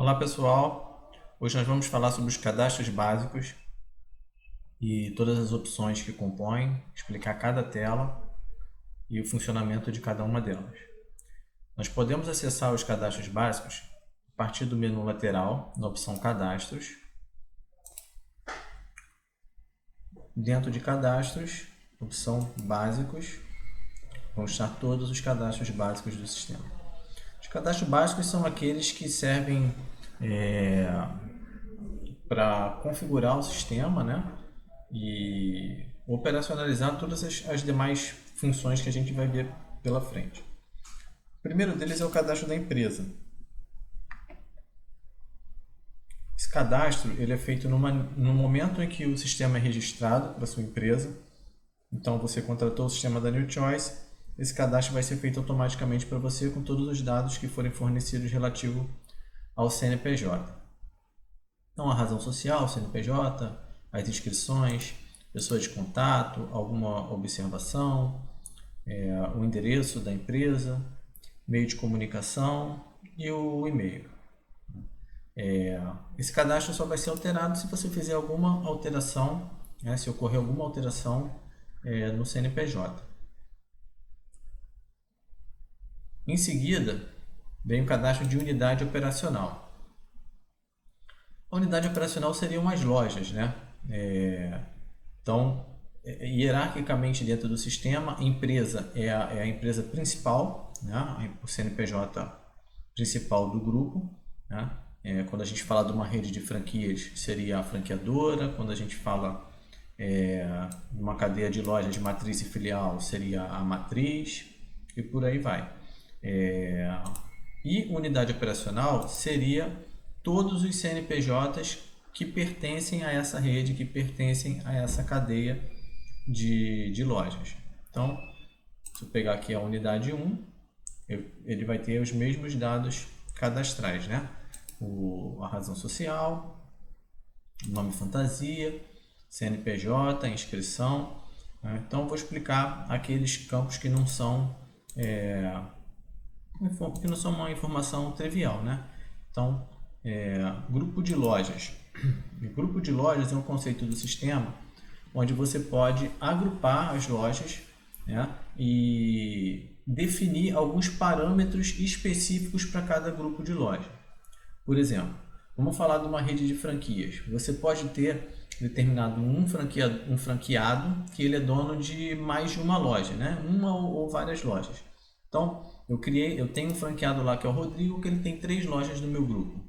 Olá pessoal, hoje nós vamos falar sobre os cadastros básicos e todas as opções que compõem, explicar cada tela e o funcionamento de cada uma delas. Nós podemos acessar os cadastros básicos a partir do menu lateral, na opção Cadastros. Dentro de Cadastros, opção Básicos, vão estar todos os cadastros básicos do sistema. Os cadastros básicos são aqueles que servem para configurar o sistema, né? E operacionalizar todas as demais funções que a gente vai ver pela frente. O primeiro deles é o cadastro da empresa. Esse cadastro ele é feito no momento em que o sistema é registrado para sua empresa. Então você contratou o sistema da New Choice, esse cadastro vai ser feito automaticamente para você com todos os dados que forem fornecidos relativo ao CNPJ. Então a razão social, CNPJ, as inscrições, pessoa de contato, alguma observação, o endereço da empresa, meio de comunicação e o e-mail. Esse cadastro só vai ser alterado se você fizer alguma alteração, se ocorrer alguma alteração no CNPJ. Em seguida, vem o cadastro de unidade operacional. A unidade operacional seriam as lojas, né? Então, hierarquicamente dentro do sistema, a empresa é a empresa principal, né? O CNPJ principal do grupo, né? Quando a gente fala de uma rede de franquias, seria a franqueadora. Quando a gente fala de uma cadeia de lojas de matriz e filial, seria a matriz, e por aí vai. E unidade operacional seria todos os CNPJs que pertencem a essa rede, que pertencem a essa cadeia de lojas. Então, se eu pegar aqui a unidade 1, ele vai ter os mesmos dados cadastrais, né? A razão social, nome fantasia, CNPJ, inscrição. Né? Então, eu vou explicar aqueles campos que não são uma informação trivial, né? Então, grupo de lojas. O grupo de lojas é um conceito do sistema onde você pode agrupar as lojas, né? E definir alguns parâmetros específicos para cada grupo de loja. Por exemplo, vamos falar de uma rede de franquias. Você pode ter determinado um franqueado que ele é dono de mais de uma loja, né? Uma ou várias lojas. Então, eu tenho um franqueado lá que é o Rodrigo, que ele tem 3 lojas no meu grupo.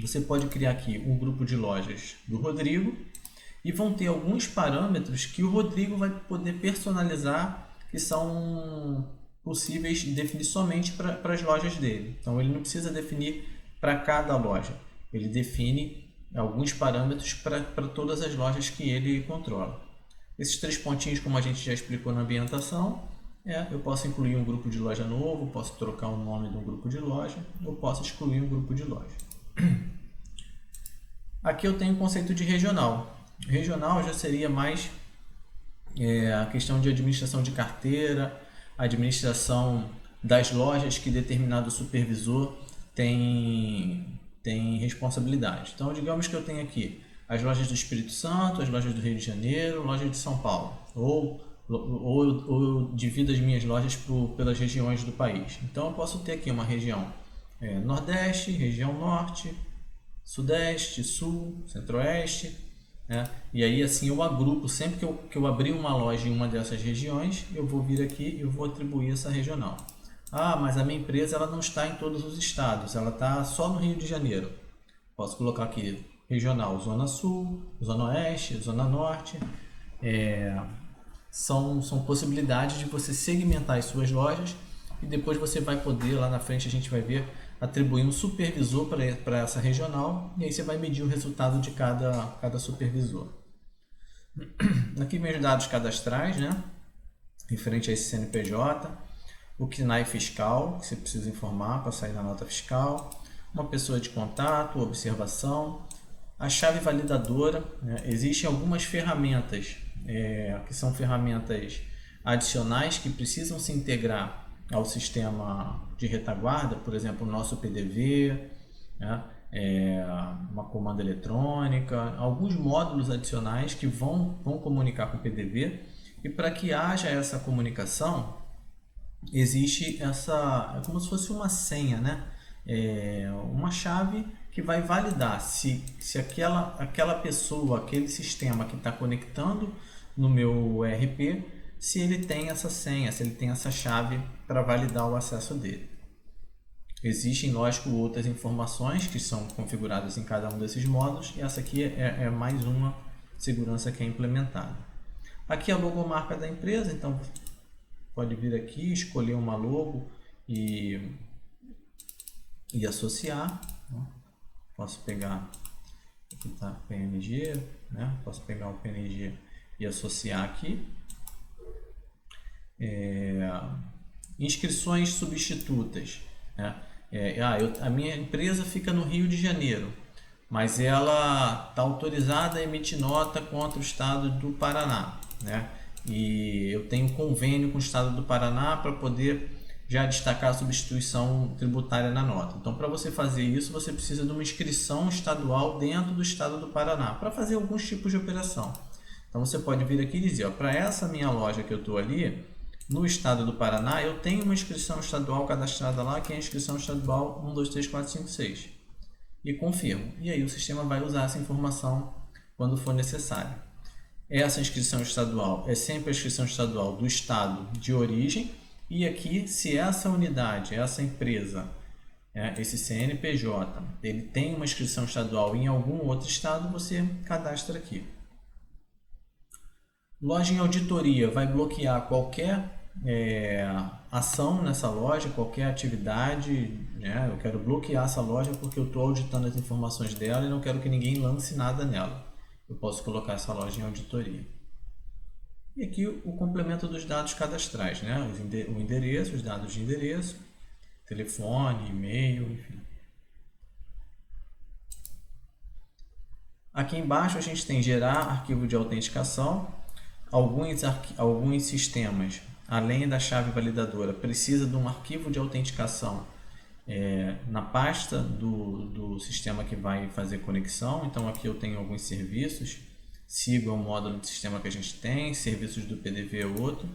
Você pode criar aqui um grupo de lojas do Rodrigo e vão ter alguns parâmetros que o Rodrigo vai poder personalizar, que são possíveis de definir somente para as lojas dele. Então ele não precisa definir para cada loja, ele define alguns parâmetros para todas as lojas que ele controla. Esses 3 pontinhos, como a gente já explicou na ambientação, eu posso incluir um grupo de loja novo, posso trocar o nome de um grupo de loja, eu posso excluir um grupo de loja. Aqui eu tenho o conceito de regional. Regional já seria mais a questão de administração de carteira, administração das lojas que determinado supervisor tem responsabilidade. Então, digamos que eu tenho aqui as lojas do Espírito Santo, as lojas do Rio de Janeiro, lojas de São Paulo, ou eu divido as minhas lojas pelas regiões do país. Então, eu posso ter aqui uma região Nordeste, região Norte, Sudeste, Sul, Centro-Oeste, né? E aí assim eu agrupo, sempre que eu abrir uma loja em uma dessas regiões, eu vou vir aqui e eu vou atribuir essa regional. Ah, mas a minha empresa ela não está em todos os estados, ela está só no Rio de Janeiro. Posso colocar aqui regional Zona Sul, Zona Oeste, Zona Norte. São possibilidades de você segmentar as suas lojas e depois você vai poder, lá na frente a gente vai ver, atribuir um supervisor para essa regional e aí você vai medir o resultado de cada supervisor. Aqui vem os dados cadastrais, né? Referente a esse CNPJ, o CNAE fiscal, que você precisa informar para sair na nota fiscal, uma pessoa de contato, observação, a chave validadora, né? Existem algumas ferramentas que são ferramentas adicionais que precisam se integrar ao sistema de retaguarda, por exemplo, o nosso PDV, né? Uma comanda eletrônica, alguns módulos adicionais que vão comunicar com o PDV, e para que haja essa comunicação, existe é como se fosse uma senha, né? Uma chave que vai validar se aquela pessoa, aquele sistema que está conectando no meu ERP, se ele tem essa senha, se ele tem essa chave para validar o acesso dele. Existem, lógico, outras informações que são configuradas em cada um desses módulos, e essa aqui é mais uma segurança que é implementada. Aqui é a logomarca da empresa, então pode vir aqui, escolher uma logo e associar. Posso pegar, aqui está PNG, né? Posso pegar o PNG e associar aqui. Inscrições substitutas, né? A minha empresa fica no Rio de Janeiro, mas ela está autorizada a emitir nota contra o estado do Paraná, né? E eu tenho convênio com o estado do Paraná para poder já destacar a substituição tributária na nota. Então, para você fazer isso, você precisa de uma inscrição estadual dentro do estado do Paraná para fazer alguns tipos de operação. Então, você pode vir aqui e dizer, para essa minha loja que eu estou ali, no estado do Paraná, eu tenho uma inscrição estadual cadastrada lá, que é a inscrição estadual 123456. E confirmo. E aí o sistema vai usar essa informação quando for necessário. Essa inscrição estadual é sempre a inscrição estadual do estado de origem. E aqui, se essa unidade, essa empresa, esse CNPJ, ele tem uma inscrição estadual em algum outro estado, você cadastra aqui. Loja em auditoria vai bloquear qualquer ação nessa loja, qualquer atividade, né? Eu quero bloquear essa loja porque eu estou auditando as informações dela e não quero que ninguém lance nada nela. Eu posso colocar essa loja em auditoria. E aqui o complemento dos dados cadastrais, né? O endereço, os dados de endereço, telefone, e-mail, enfim. Aqui embaixo a gente tem gerar arquivo de autenticação. Alguns sistemas, além da chave validadora, precisa de um arquivo de autenticação na pasta do sistema que vai fazer conexão. Então aqui eu tenho alguns serviços, sigo o módulo de sistema que a gente tem, serviços do PDV é outro.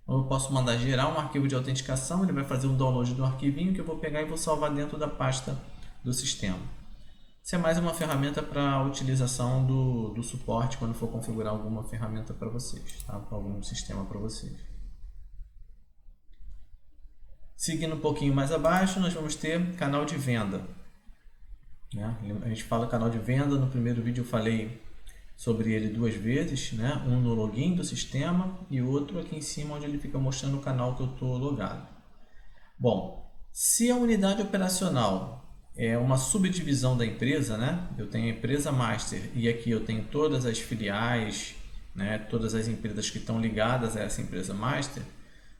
Então, eu posso mandar gerar um arquivo de autenticação, ele vai fazer um download do arquivinho que eu vou pegar e vou salvar dentro da pasta do sistema. Isso é mais uma ferramenta para a utilização do suporte quando for configurar alguma ferramenta para vocês, tá? Algum sistema para vocês. Seguindo um pouquinho mais abaixo, nós vamos ter canal de venda, né? A gente fala canal de venda, no primeiro vídeo eu falei sobre ele 2 vezes, né? Um no login do sistema e outro aqui em cima onde ele fica mostrando o canal que eu estou logado. Bom, se a unidade operacional é uma subdivisão da empresa, né? Eu tenho a empresa master e aqui eu tenho todas as filiais, né? Todas as empresas que estão ligadas a essa empresa master.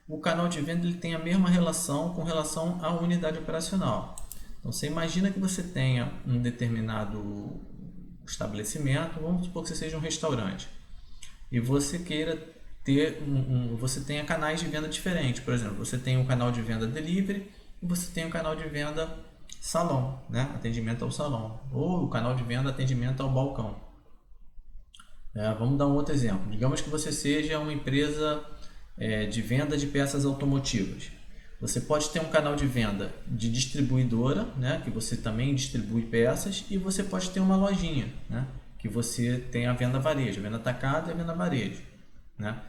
O canal de venda ele tem a mesma relação com relação à unidade operacional. Então você imagina que você tenha um determinado estabelecimento, vamos supor que você seja um restaurante e você queira ter você tenha canais de venda diferentes. Por exemplo, você tem um canal de venda delivery e você tem um canal de venda salão, né? Atendimento ao salão, ou o canal de venda atendimento ao balcão. Vamos dar um outro exemplo. Digamos que você seja uma empresa de venda de peças automotivas. Você pode ter um canal de venda de distribuidora, né? Que você também distribui peças, e você pode ter uma lojinha, né? Que você tem a venda varejo, a venda atacada e a venda varejo, né?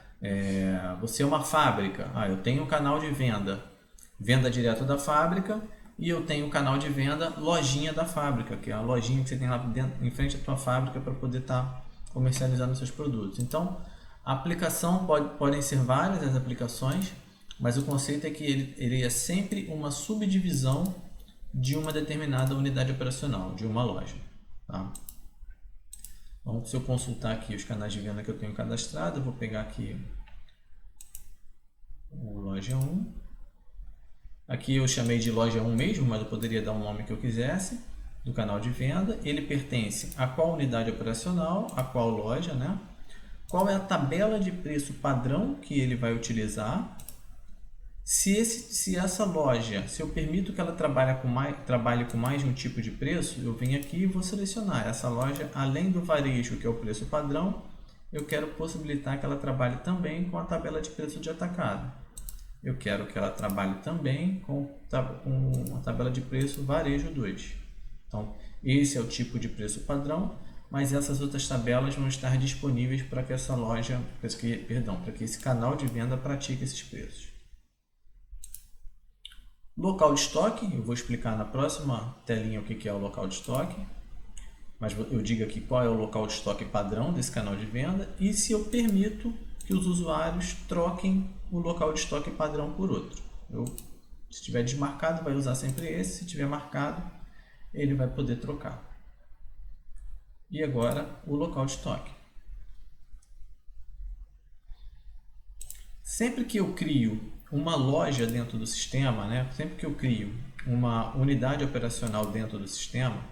Você é uma fábrica, eu tenho um canal de venda direto da fábrica, e eu tenho o canal de venda lojinha da fábrica, que é a lojinha que você tem lá dentro, em frente à tua fábrica para poder estar comercializando seus produtos. Então, a aplicação podem ser várias as aplicações, mas o conceito é que ele é sempre uma subdivisão de uma determinada unidade operacional, de uma loja. Tá? Então, se eu consultar aqui os canais de venda que eu tenho cadastrado, eu vou pegar aqui o loja 1. Aqui eu chamei de loja 1 mesmo, mas eu poderia dar um nome que eu quisesse, do canal de venda. Ele pertence a qual unidade operacional, a qual loja, né? Qual é a tabela de preço padrão que ele vai utilizar Se essa loja, se eu permito que ela trabalhe com mais de um tipo de preço, eu venho aqui e vou selecionar essa loja, além do varejo, que é o preço padrão, eu quero possibilitar que ela trabalhe também com a tabela de preço de atacado. Eu quero que ela trabalhe também com a tabela de preço varejo 2. Então, esse é o tipo de preço padrão, mas essas outras tabelas vão estar disponíveis para que essa loja, para que esse canal de venda pratique esses preços. Local de estoque, eu vou explicar na próxima telinha o que é o local de estoque, mas eu digo aqui qual é o local de estoque padrão desse canal de venda e se eu permito que os usuários troquem o local de estoque padrão por outro. Se estiver desmarcado, vai usar sempre esse, se estiver marcado, ele vai poder trocar. E agora o local de estoque. Sempre que eu crio uma loja dentro do sistema, né? Sempre que eu crio uma unidade operacional dentro do sistema,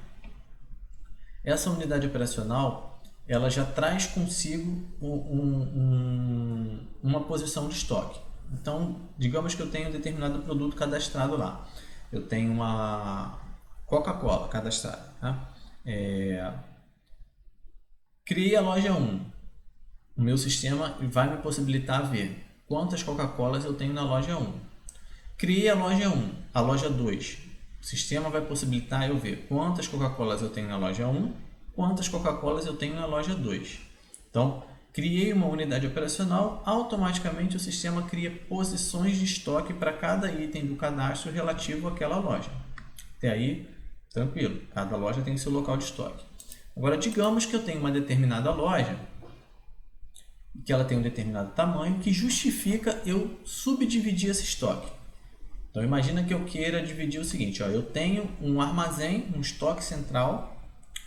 essa unidade operacional ela já traz consigo uma posição de estoque. Então, digamos que eu tenho um determinado produto cadastrado lá. Eu tenho uma Coca-Cola cadastrada. Tá? Criei a loja 1. O meu sistema vai me possibilitar ver quantas Coca-Colas eu tenho na loja 1. Criei a loja 1, a loja 2. O sistema vai possibilitar eu ver quantas Coca-Colas eu tenho na loja 1, quantas Coca-Colas eu tenho na loja 2. Então, criei uma unidade operacional, automaticamente o sistema cria posições de estoque para cada item do cadastro relativo àquela loja. Até aí, tranquilo, cada loja tem seu local de estoque. Agora, digamos que eu tenho uma determinada loja, que ela tem um determinado tamanho, que justifica eu subdividir esse estoque. Então, imagina que eu queira dividir o seguinte, eu tenho um armazém, um estoque central,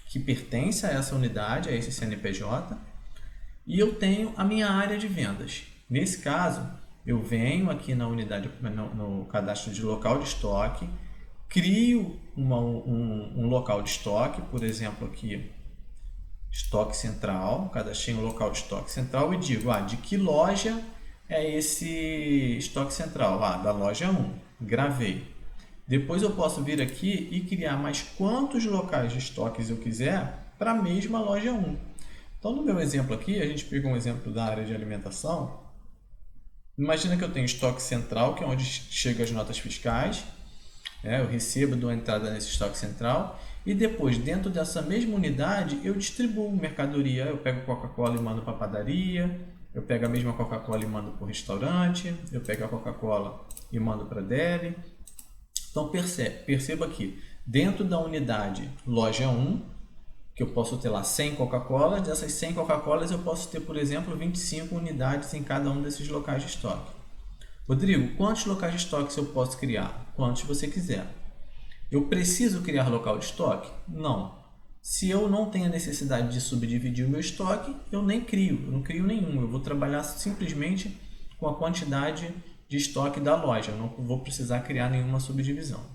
que pertence a essa unidade, a esse CNPJ, e eu tenho a minha área de vendas. Nesse caso, eu venho aqui na unidade, no cadastro de local de estoque, crio um local de estoque, por exemplo, aqui, estoque central, cadastrei um local de estoque central e digo, de que loja é esse estoque central? Da loja 1, gravei. Depois eu posso vir aqui e criar mais quantos locais de estoques eu quiser para a mesma loja 1. Então, no meu exemplo aqui, a gente pegou um exemplo da área de alimentação. Imagina que eu tenho estoque central, que é onde chegam as notas fiscais. Eu recebo, dou entrada nesse estoque central. E depois, dentro dessa mesma unidade, eu distribuo mercadoria. Eu pego Coca-Cola e mando para a padaria. Eu pego a mesma Coca-Cola e mando para o restaurante. Eu pego a Coca-Cola e mando para a deli. Então, perceba aqui, dentro da unidade loja 1, que eu posso ter lá 100 Coca-Colas, dessas 100 Coca-Colas eu posso ter, por exemplo, 25 unidades em cada um desses locais de estoque. Rodrigo, quantos locais de estoque eu posso criar? Quantos você quiser. Eu preciso criar local de estoque? Não. Se eu não tenho a necessidade de subdividir o meu estoque, eu nem crio, eu não crio nenhum. Eu vou trabalhar simplesmente com a quantidade de estoque da loja, eu não vou precisar criar nenhuma subdivisão.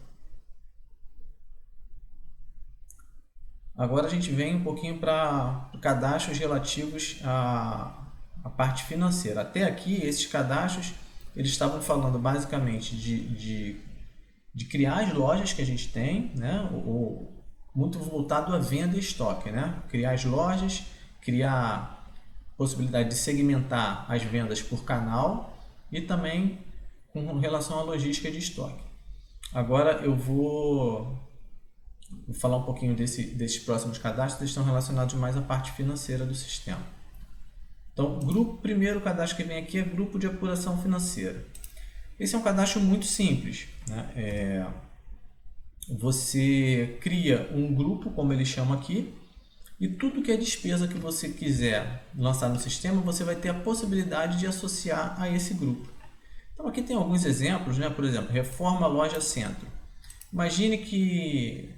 Agora a gente vem um pouquinho para cadastros relativos à parte financeira. Até aqui, esses cadastros eles estavam falando basicamente de criar as lojas que a gente tem, né? Muito voltado à venda e estoque, né? Criar as lojas, criar possibilidade de segmentar as vendas por canal e também com relação à logística de estoque. Agora eu vou falar um pouquinho desses próximos cadastros, eles estão relacionados mais à parte financeira do sistema. Então, o primeiro cadastro que vem aqui é grupo de apuração financeira. Esse é um cadastro muito simples, né? Você cria um grupo, como ele chama aqui, e tudo que é despesa que você quiser lançar no sistema, você vai ter a possibilidade de associar a esse grupo. Então aqui tem alguns exemplos, né? Por exemplo, reforma loja centro. Imagine que,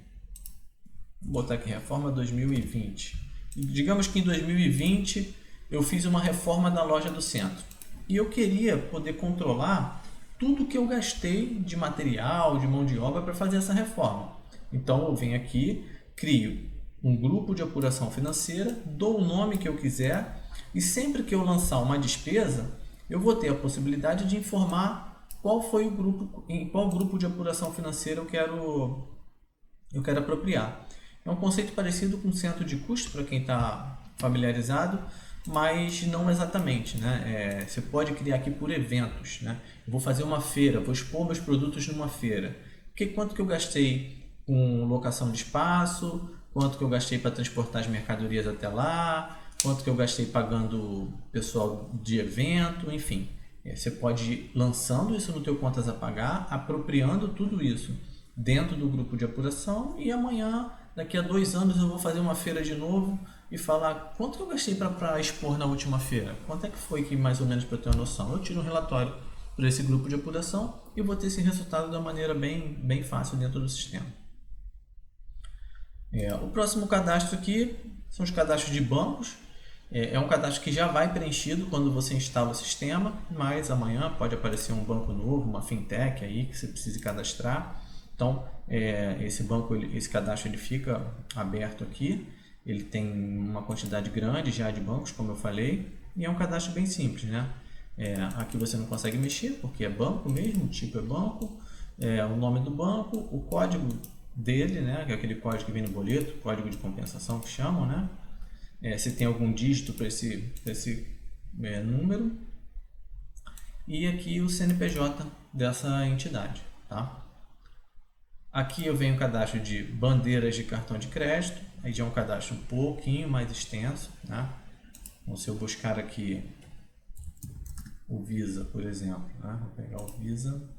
vou botar aqui, reforma 2020. Digamos que em 2020 eu fiz uma reforma da loja do centro e eu queria poder controlar tudo que eu gastei de material, de mão de obra para fazer essa reforma. Então eu venho aqui, crio um grupo de apuração financeira, dou o nome que eu quiser e sempre que eu lançar uma despesa, eu vou ter a possibilidade de informar em qual grupo de apuração financeira eu quero apropriar. É um conceito parecido com centro de custo, para quem está familiarizado, mas não exatamente, né? Você pode criar aqui por eventos, né? Eu vou fazer uma feira, vou expor meus produtos numa feira. Quanto que eu gastei com locação de espaço, quanto que eu gastei para transportar as mercadorias até lá, quanto que eu gastei pagando pessoal de evento, enfim. Você pode ir lançando isso no teu contas a pagar, apropriando tudo isso dentro do grupo de apuração, e amanhã, daqui a 2 anos, eu vou fazer uma feira de novo e falar quanto que eu gastei para expor na última feira, quanto é que foi que mais ou menos para eu ter uma noção. Eu tiro um relatório para esse grupo de apuração e vou ter esse resultado da maneira bem fácil dentro do sistema. O próximo cadastro aqui são os cadastros de bancos. É um cadastro que já vai preenchido quando você instala o sistema, mas amanhã pode aparecer um banco novo, uma fintech aí que você precise cadastrar. Então, esse cadastro ele fica aberto aqui. Ele tem uma quantidade grande já de bancos, como eu falei, e é um cadastro bem simples, né? Aqui você não consegue mexer porque é banco mesmo, o tipo é banco, o nome do banco, o código dele, né? Que é aquele código que vem no boleto, código de compensação que chamam, né? Se tem algum dígito para esse número, e aqui o CNPJ dessa entidade, tá? Aqui eu venho o cadastro de bandeiras de cartão de crédito, aí já é um cadastro um pouquinho mais extenso, né? Então, se eu buscar aqui o Visa, por exemplo, né? Vou pegar o Visa.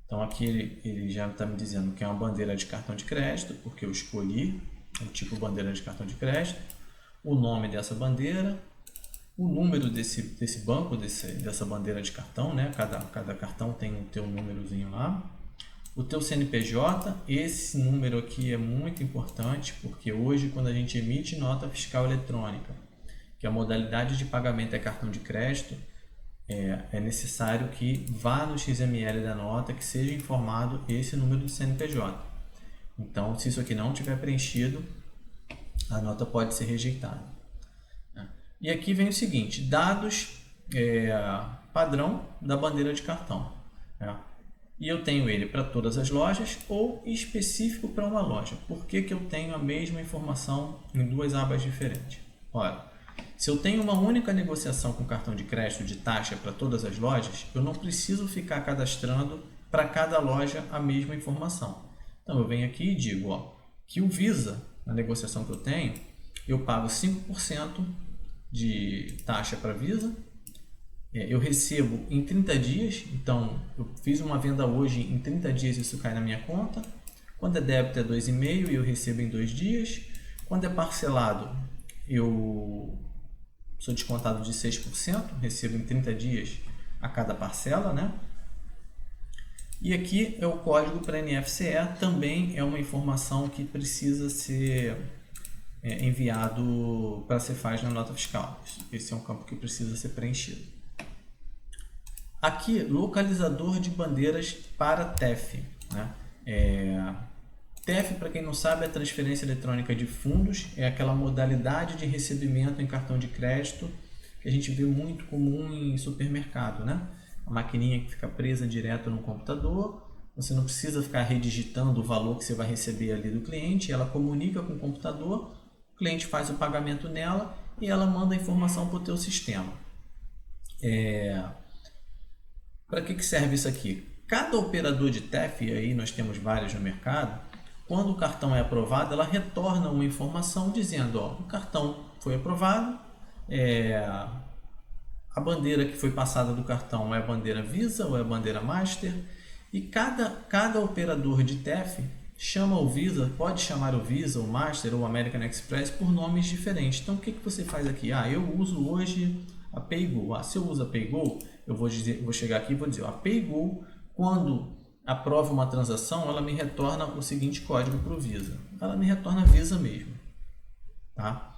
Então aqui ele já está me dizendo que é uma bandeira de cartão de crédito, porque eu escolhi o tipo bandeira de cartão de crédito, o nome dessa bandeira, o número desse banco, dessa bandeira de cartão, né? Cada cartão tem o teu númerozinho lá. O teu CNPJ, esse número aqui é muito importante, porque hoje quando a gente emite nota fiscal eletrônica, que a modalidade de pagamento é cartão de crédito, é necessário que vá no XML da nota, que seja informado esse número do CNPJ. Então, se isso aqui não tiver preenchido, a nota pode ser rejeitada. E aqui vem o seguinte, dados padrão da bandeira de cartão. E eu tenho ele para todas as lojas ou específico para uma loja. Por que eu tenho a mesma informação em 2 abas diferentes? Ora, se eu tenho uma única negociação com cartão de crédito de taxa para todas as lojas, eu não preciso ficar cadastrando para cada loja a mesma informação. Então eu venho aqui e digo que o Visa, na negociação que eu tenho, eu pago 5% de taxa para Visa. Eu recebo em 30 dias, então eu fiz uma venda hoje, em 30 dias isso cai na minha conta. Quando é débito é 2,5% e eu recebo em 2 dias. Quando é parcelado, eu sou descontado de 6%, recebo em 30 dias a cada parcela, né? E aqui é o código para NFCE, também é uma informação que precisa ser enviado para a Cefaz na nota fiscal. Esse é um campo que precisa ser preenchido. Aqui, localizador de bandeiras para TEF, né? TEF, para quem não sabe, é transferência eletrônica de fundos, é aquela modalidade de recebimento em cartão de crédito que a gente vê muito comum em supermercado, né? A maquininha que fica presa direto no computador, você não precisa ficar redigitando o valor que você vai receber ali do cliente, ela comunica com o computador, o cliente faz o pagamento nela e ela manda a informação para o teu sistema. Para que serve isso aqui? Cada operador de TEF, e aí nós temos vários no mercado, quando o cartão é aprovado, ela retorna uma informação dizendo, o cartão foi aprovado, a bandeira que foi passada do cartão é a bandeira Visa ou é a bandeira Master, e cada operador de TEF chama o Visa, pode chamar o Visa, o Master ou o American Express por nomes diferentes. Então o que você faz aqui? Eu uso hoje a PayGo. Se eu uso a PayGo, eu vou chegar aqui e vou dizer, a PayGo, quando aprova uma transação, ela me retorna o seguinte código para o Visa. Ela me retorna Visa mesmo. Tá?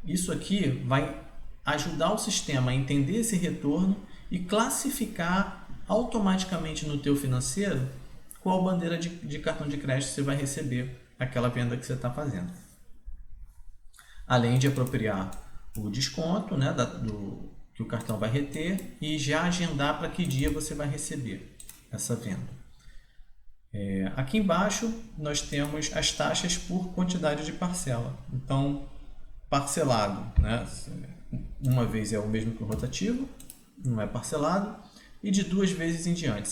Isso aqui vai ajudar o sistema a entender esse retorno e classificar automaticamente no teu financeiro qual bandeira de cartão de crédito você vai receber aquela venda que você está fazendo. Além de apropriar o desconto, né, que o cartão vai reter e já agendar para que dia você vai receber essa venda. Aqui embaixo nós temos as taxas por quantidade de parcela. Então, parcelado, né? Uma vez é o mesmo que o rotativo, não é parcelado, e de 2 vezes em diante.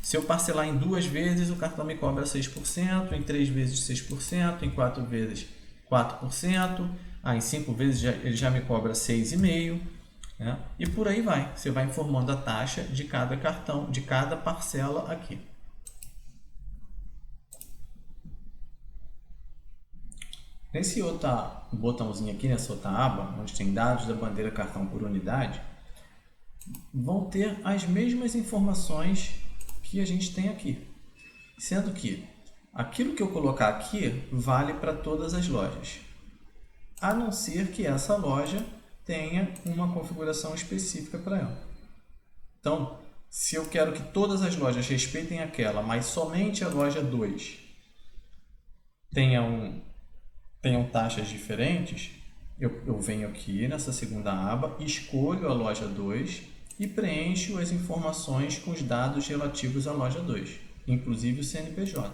Se eu parcelar em 2 vezes, o cartão me cobra 6%, em 3 vezes 6%, em 4 vezes 4%, em 5 vezes ele já me cobra 6,5%, né? E por aí vai. Você vai informando a taxa de cada cartão, de cada parcela aqui. Nesse outro botãozinho aqui, nessa outra aba, onde tem dados da bandeira cartão por unidade, vão ter as mesmas informações que a gente tem aqui. Sendo que aquilo que eu colocar aqui vale para todas as lojas, a não ser que essa loja tenha uma configuração específica para ela. Então, se eu quero que todas as lojas respeitem aquela, mas somente a loja 2 tenham taxas diferentes, eu venho aqui nessa segunda aba, escolho a loja 2 e preencho as informações com os dados relativos à loja 2, inclusive o CNPJ.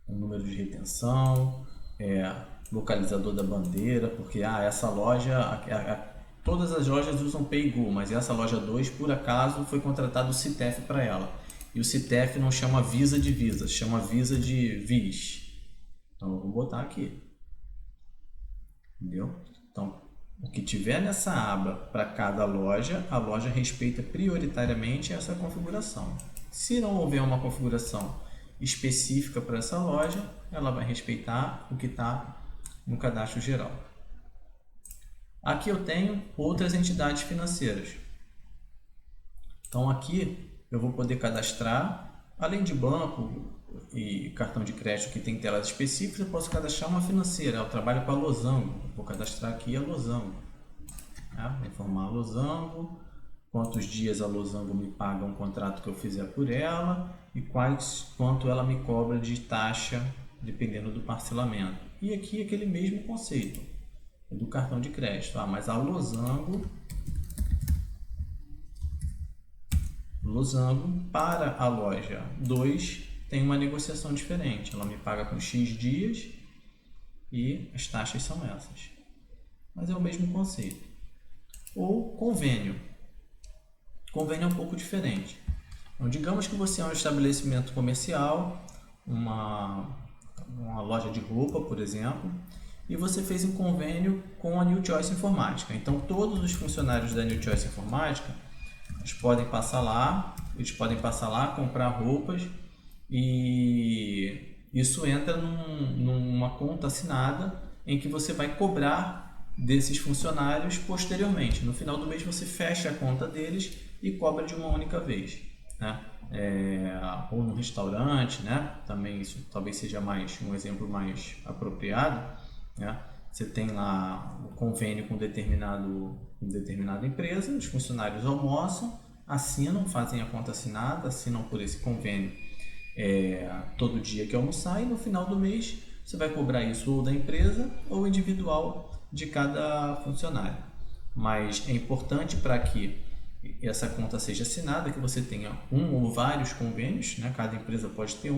O número de retenção, localizador da bandeira, porque essa loja, todas as lojas usam PayGo, mas essa loja 2, por acaso, foi contratado o CITEF para ela. E o CITEF não chama Visa de Visa, chama Visa de VIS. Então, eu vou botar aqui. Entendeu? Então, o que tiver nessa aba para cada loja, a loja respeita prioritariamente essa configuração. Se não houver uma configuração específica para essa loja, ela vai respeitar o que está no cadastro geral. Aqui eu tenho outras entidades financeiras. Então, aqui eu vou poder cadastrar, além de banco e cartão de crédito que tem telas específicas, eu posso cadastrar uma financeira. Eu trabalho com a Losango, vou cadastrar aqui a Losango. Vou informar a Losango, quantos dias a Losango me paga um contrato que eu fizer por ela e quanto ela me cobra de taxa, dependendo do parcelamento. E aqui aquele mesmo conceito do cartão de crédito. Mas a Losango para a loja 2 tem uma negociação diferente. Ela me paga com X dias e as taxas são essas. Mas é o mesmo conceito. Ou convênio. Convênio é um pouco diferente. Então, digamos que você é um estabelecimento comercial, uma loja de roupa, por exemplo, e você fez um convênio com a New Choice Informática. Então, todos os funcionários da New Choice Informática, eles podem passar lá, comprar roupas, e isso entra numa conta assinada em que você vai cobrar desses funcionários posteriormente. No final do mês você fecha a conta deles e cobra de uma única vez, né? Ou no restaurante, né? Também isso talvez seja um exemplo mais apropriado, né? Você tem lá o convênio com determinada empresa, os funcionários almoçam, assinam, fazem a conta assinada, assinam por esse convênio todo dia que almoçar, e no final do mês você vai cobrar isso ou da empresa ou individual de cada funcionário. Mas é importante para que essa conta seja assinada que você tenha um ou vários convênios, né? Cada empresa pode ter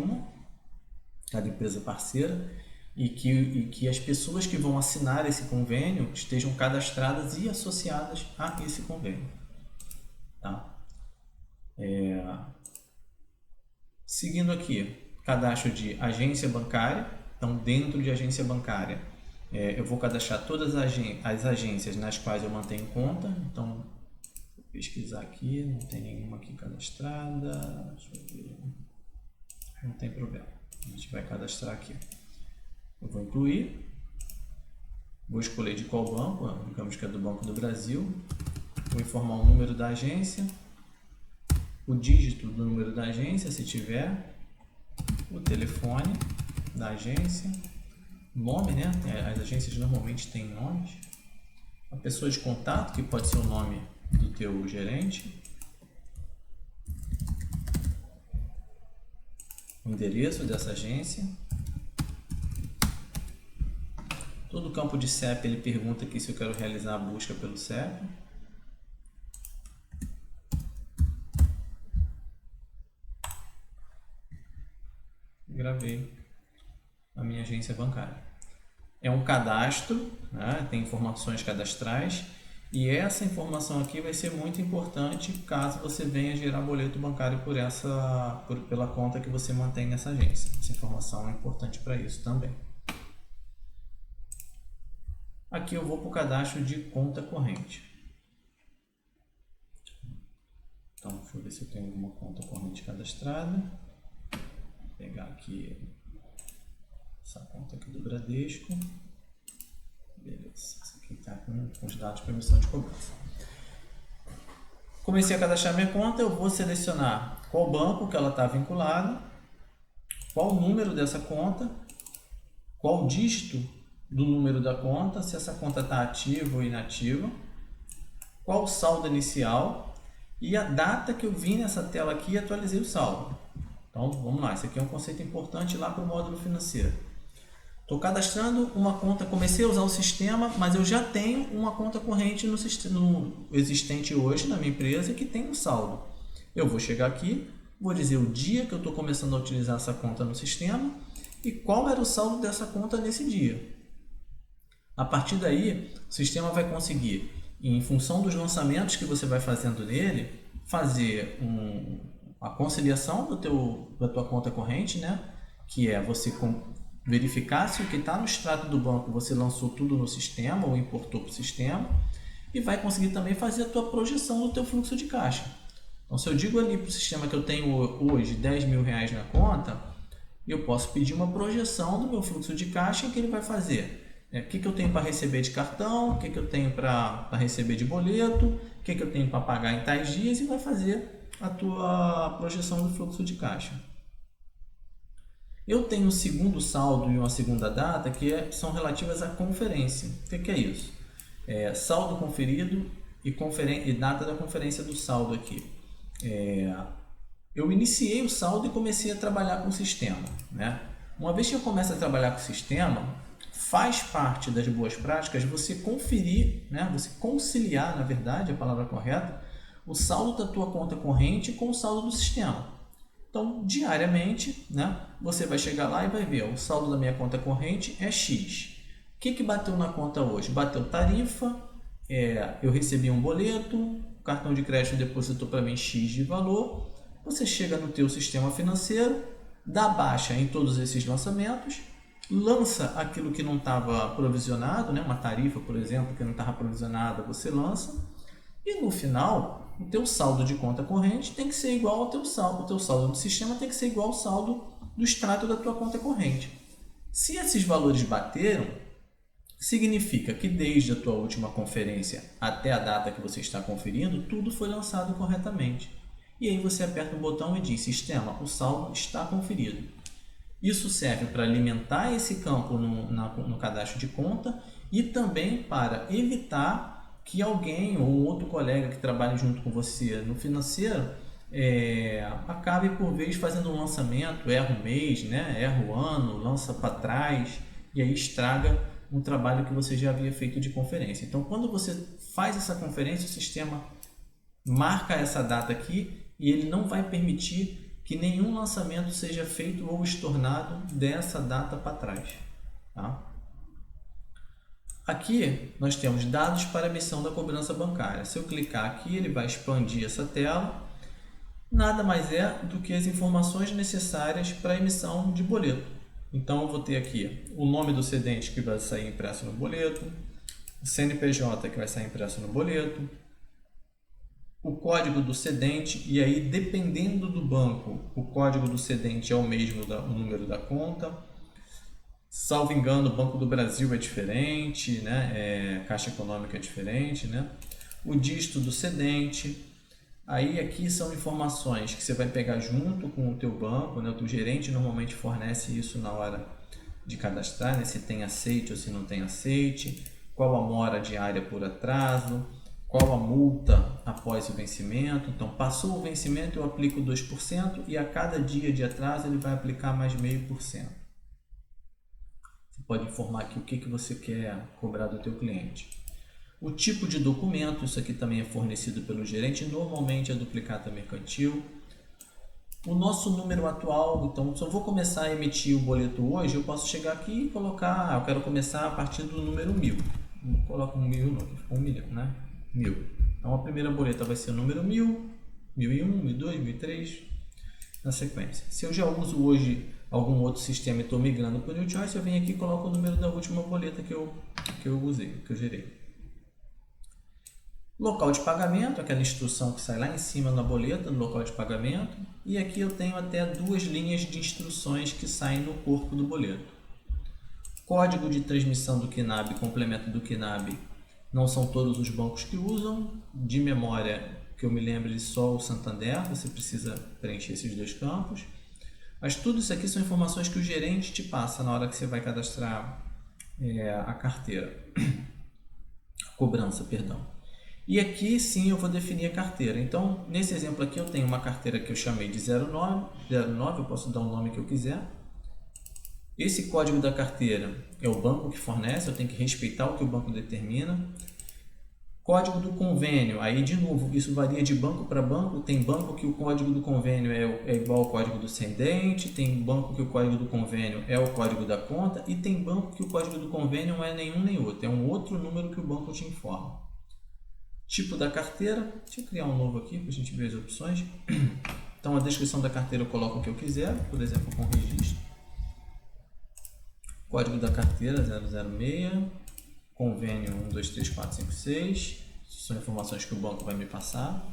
cada empresa parceira, e que as pessoas que vão assinar esse convênio estejam cadastradas e associadas a esse convênio. Tá? Seguindo aqui, cadastro de agência bancária. Então, dentro de agência bancária, eu vou cadastrar todas as agências nas quais eu mantenho conta. Então, vou pesquisar aqui, não tem nenhuma aqui cadastrada. Deixa eu ver. Não tem problema, a gente vai cadastrar aqui. Eu vou incluir, vou escolher de qual banco, digamos que é do Banco do Brasil, vou informar o número da agência, o dígito do número da agência, se tiver, o telefone da agência, nome, né? As agências normalmente têm nomes, a pessoa de contato, que pode ser o nome do teu gerente, o endereço dessa agência. Todo campo de CEP ele pergunta aqui se eu quero realizar a busca pelo CEP. Gravei a minha agência bancária. É um cadastro, né? Tem informações cadastrais, e essa informação aqui vai ser muito importante caso você venha gerar boleto bancário pela conta que você mantém nessa agência. Essa informação é importante para isso também. Aqui eu vou para o cadastro de conta corrente. Então, deixa eu ver se eu tenho alguma conta corrente cadastrada. Vou pegar aqui essa conta aqui do Bradesco. Beleza, essa aqui está com os dados para emissão de cobrança. Comecei a cadastrar minha conta, eu vou selecionar qual banco que ela está vinculada, qual o número dessa conta, qual o dígito do número da conta, se essa conta está ativa ou inativa, qual o saldo inicial e a data que eu vim nessa tela aqui e atualizei o saldo. Então, vamos lá, esse aqui é um conceito importante lá para o módulo financeiro. Estou cadastrando uma conta, comecei a usar o sistema, mas eu já tenho uma conta corrente no existente hoje na minha empresa que tem um saldo. Eu vou chegar aqui, vou dizer o dia que eu estou começando a utilizar essa conta no sistema e qual era o saldo dessa conta nesse dia. A partir daí, o sistema vai conseguir, em função dos lançamentos que você vai fazendo nele, fazer a conciliação da tua conta corrente, né? Que é você verificar se o que está no extrato do banco você lançou tudo no sistema ou importou para o sistema, e vai conseguir também fazer a tua projeção do teu fluxo de caixa. Então, se eu digo ali para o sistema que eu tenho hoje R$10.000 na conta, eu posso pedir uma projeção do meu fluxo de caixa que ele vai fazer. O que eu tenho para receber de cartão, o que eu tenho para receber de boleto, o que eu tenho para pagar em tais dias, e vai fazer a tua projeção do fluxo de caixa. Eu tenho um segundo saldo e uma segunda data que são relativas à conferência. O que é isso? Saldo conferido e data da conferência do saldo aqui. Eu iniciei o saldo e comecei a trabalhar com o sistema, né? Uma vez que eu começo a trabalhar com o sistema, faz parte das boas práticas você conferir, né? Você conciliar, na verdade, a palavra correta, o saldo da tua conta corrente com o saldo do sistema. Então, diariamente, né, você vai chegar lá e vai ver, o saldo da minha conta corrente é X. O que bateu na conta hoje? Bateu tarifa, eu recebi um boleto, o cartão de crédito depositou para mim X de valor. Você chega no teu sistema financeiro, dá baixa em todos esses lançamentos, lança aquilo que não estava provisionado, né, uma tarifa, por exemplo, que não estava provisionada, você lança, e no final o teu saldo de conta corrente tem que ser igual ao teu saldo. O teu saldo do sistema tem que ser igual ao saldo do extrato da tua conta corrente. Se esses valores bateram, significa que desde a tua última conferência até a data que você está conferindo, tudo foi lançado corretamente. E aí você aperta o botão e diz, sistema, o saldo está conferido. Isso serve para alimentar esse campo no cadastro de conta e também para evitar que alguém ou um outro colega que trabalhe junto com você no financeiro acabe por vez fazendo um lançamento, erra um mês, né? Erra o ano, lança para trás e aí estraga um trabalho que você já havia feito de conferência. Então, quando você faz essa conferência, o sistema marca essa data aqui e ele não vai permitir que nenhum lançamento seja feito ou estornado dessa data para trás, tá? Aqui nós temos dados para emissão da cobrança bancária. Se eu clicar aqui, ele vai expandir essa tela. Nada mais é do que as informações necessárias para a emissão de boleto. Então eu vou ter aqui o nome do cedente que vai sair impresso no boleto, o CNPJ que vai sair impresso no boleto, o código do cedente, e aí dependendo do banco, o código do cedente é o mesmo do número da conta. Salvo engano, o Banco do Brasil é diferente, né? Caixa Econômica é diferente, né? O dígito do cedente. Aí aqui são informações que você vai pegar junto com o teu banco, né? O teu gerente normalmente fornece isso na hora de cadastrar, né? Se tem aceite ou se não tem aceite, qual a mora diária por atraso, qual a multa após o vencimento. Então, passou o vencimento, eu aplico 2% e a cada dia de atraso ele vai aplicar mais 0,5%. Você pode informar aqui o que você quer cobrar do teu cliente. O tipo de documento, isso aqui também é fornecido pelo gerente, normalmente é duplicata mercantil. O nosso número atual, então se eu vou começar a emitir o boleto hoje, eu posso chegar aqui e colocar, eu quero começar a partir do número 1000. Coloca 1000, não, ficou 1 milhão, né? 1000. Então a primeira boleta vai ser o número 1000, 1001, 1002, 1003, na sequência. Se eu já uso hoje algum outro sistema e estou migrando para o New Choice, eu venho aqui e coloco o número da última boleta que eu usei, que eu gerei. Local de pagamento, aquela instrução que sai lá em cima na boleta do local de pagamento. E aqui eu tenho até 2 linhas de instruções que saem no corpo do boleto. Código de transmissão do KNAB, complemento do KNAB, não são todos os bancos que usam. De memória, que eu me lembre, só o Santander, você precisa preencher esses 2 campos. Mas tudo isso aqui são informações que o gerente te passa na hora que você vai cadastrar a carteira. A cobrança, perdão. E aqui sim eu vou definir a carteira. Então, nesse exemplo aqui eu tenho uma carteira que eu chamei de 09, eu posso dar o nome que eu quiser. Esse código da carteira é o banco que fornece, eu tenho que respeitar o que o banco determina. Código do convênio, aí de novo, isso varia de banco para banco. Tem banco que o código do convênio é igual ao código do cedente, tem banco que o código do convênio é o código da conta e tem banco que o código do convênio não é nenhum nem outro, é um outro número que o banco te informa. Tipo da carteira, deixa eu criar um novo aqui para a gente ver as opções. Então a descrição da carteira eu coloco o que eu quiser, por exemplo com registro. Código da carteira 006, convênio 123456, são informações que o banco vai me passar.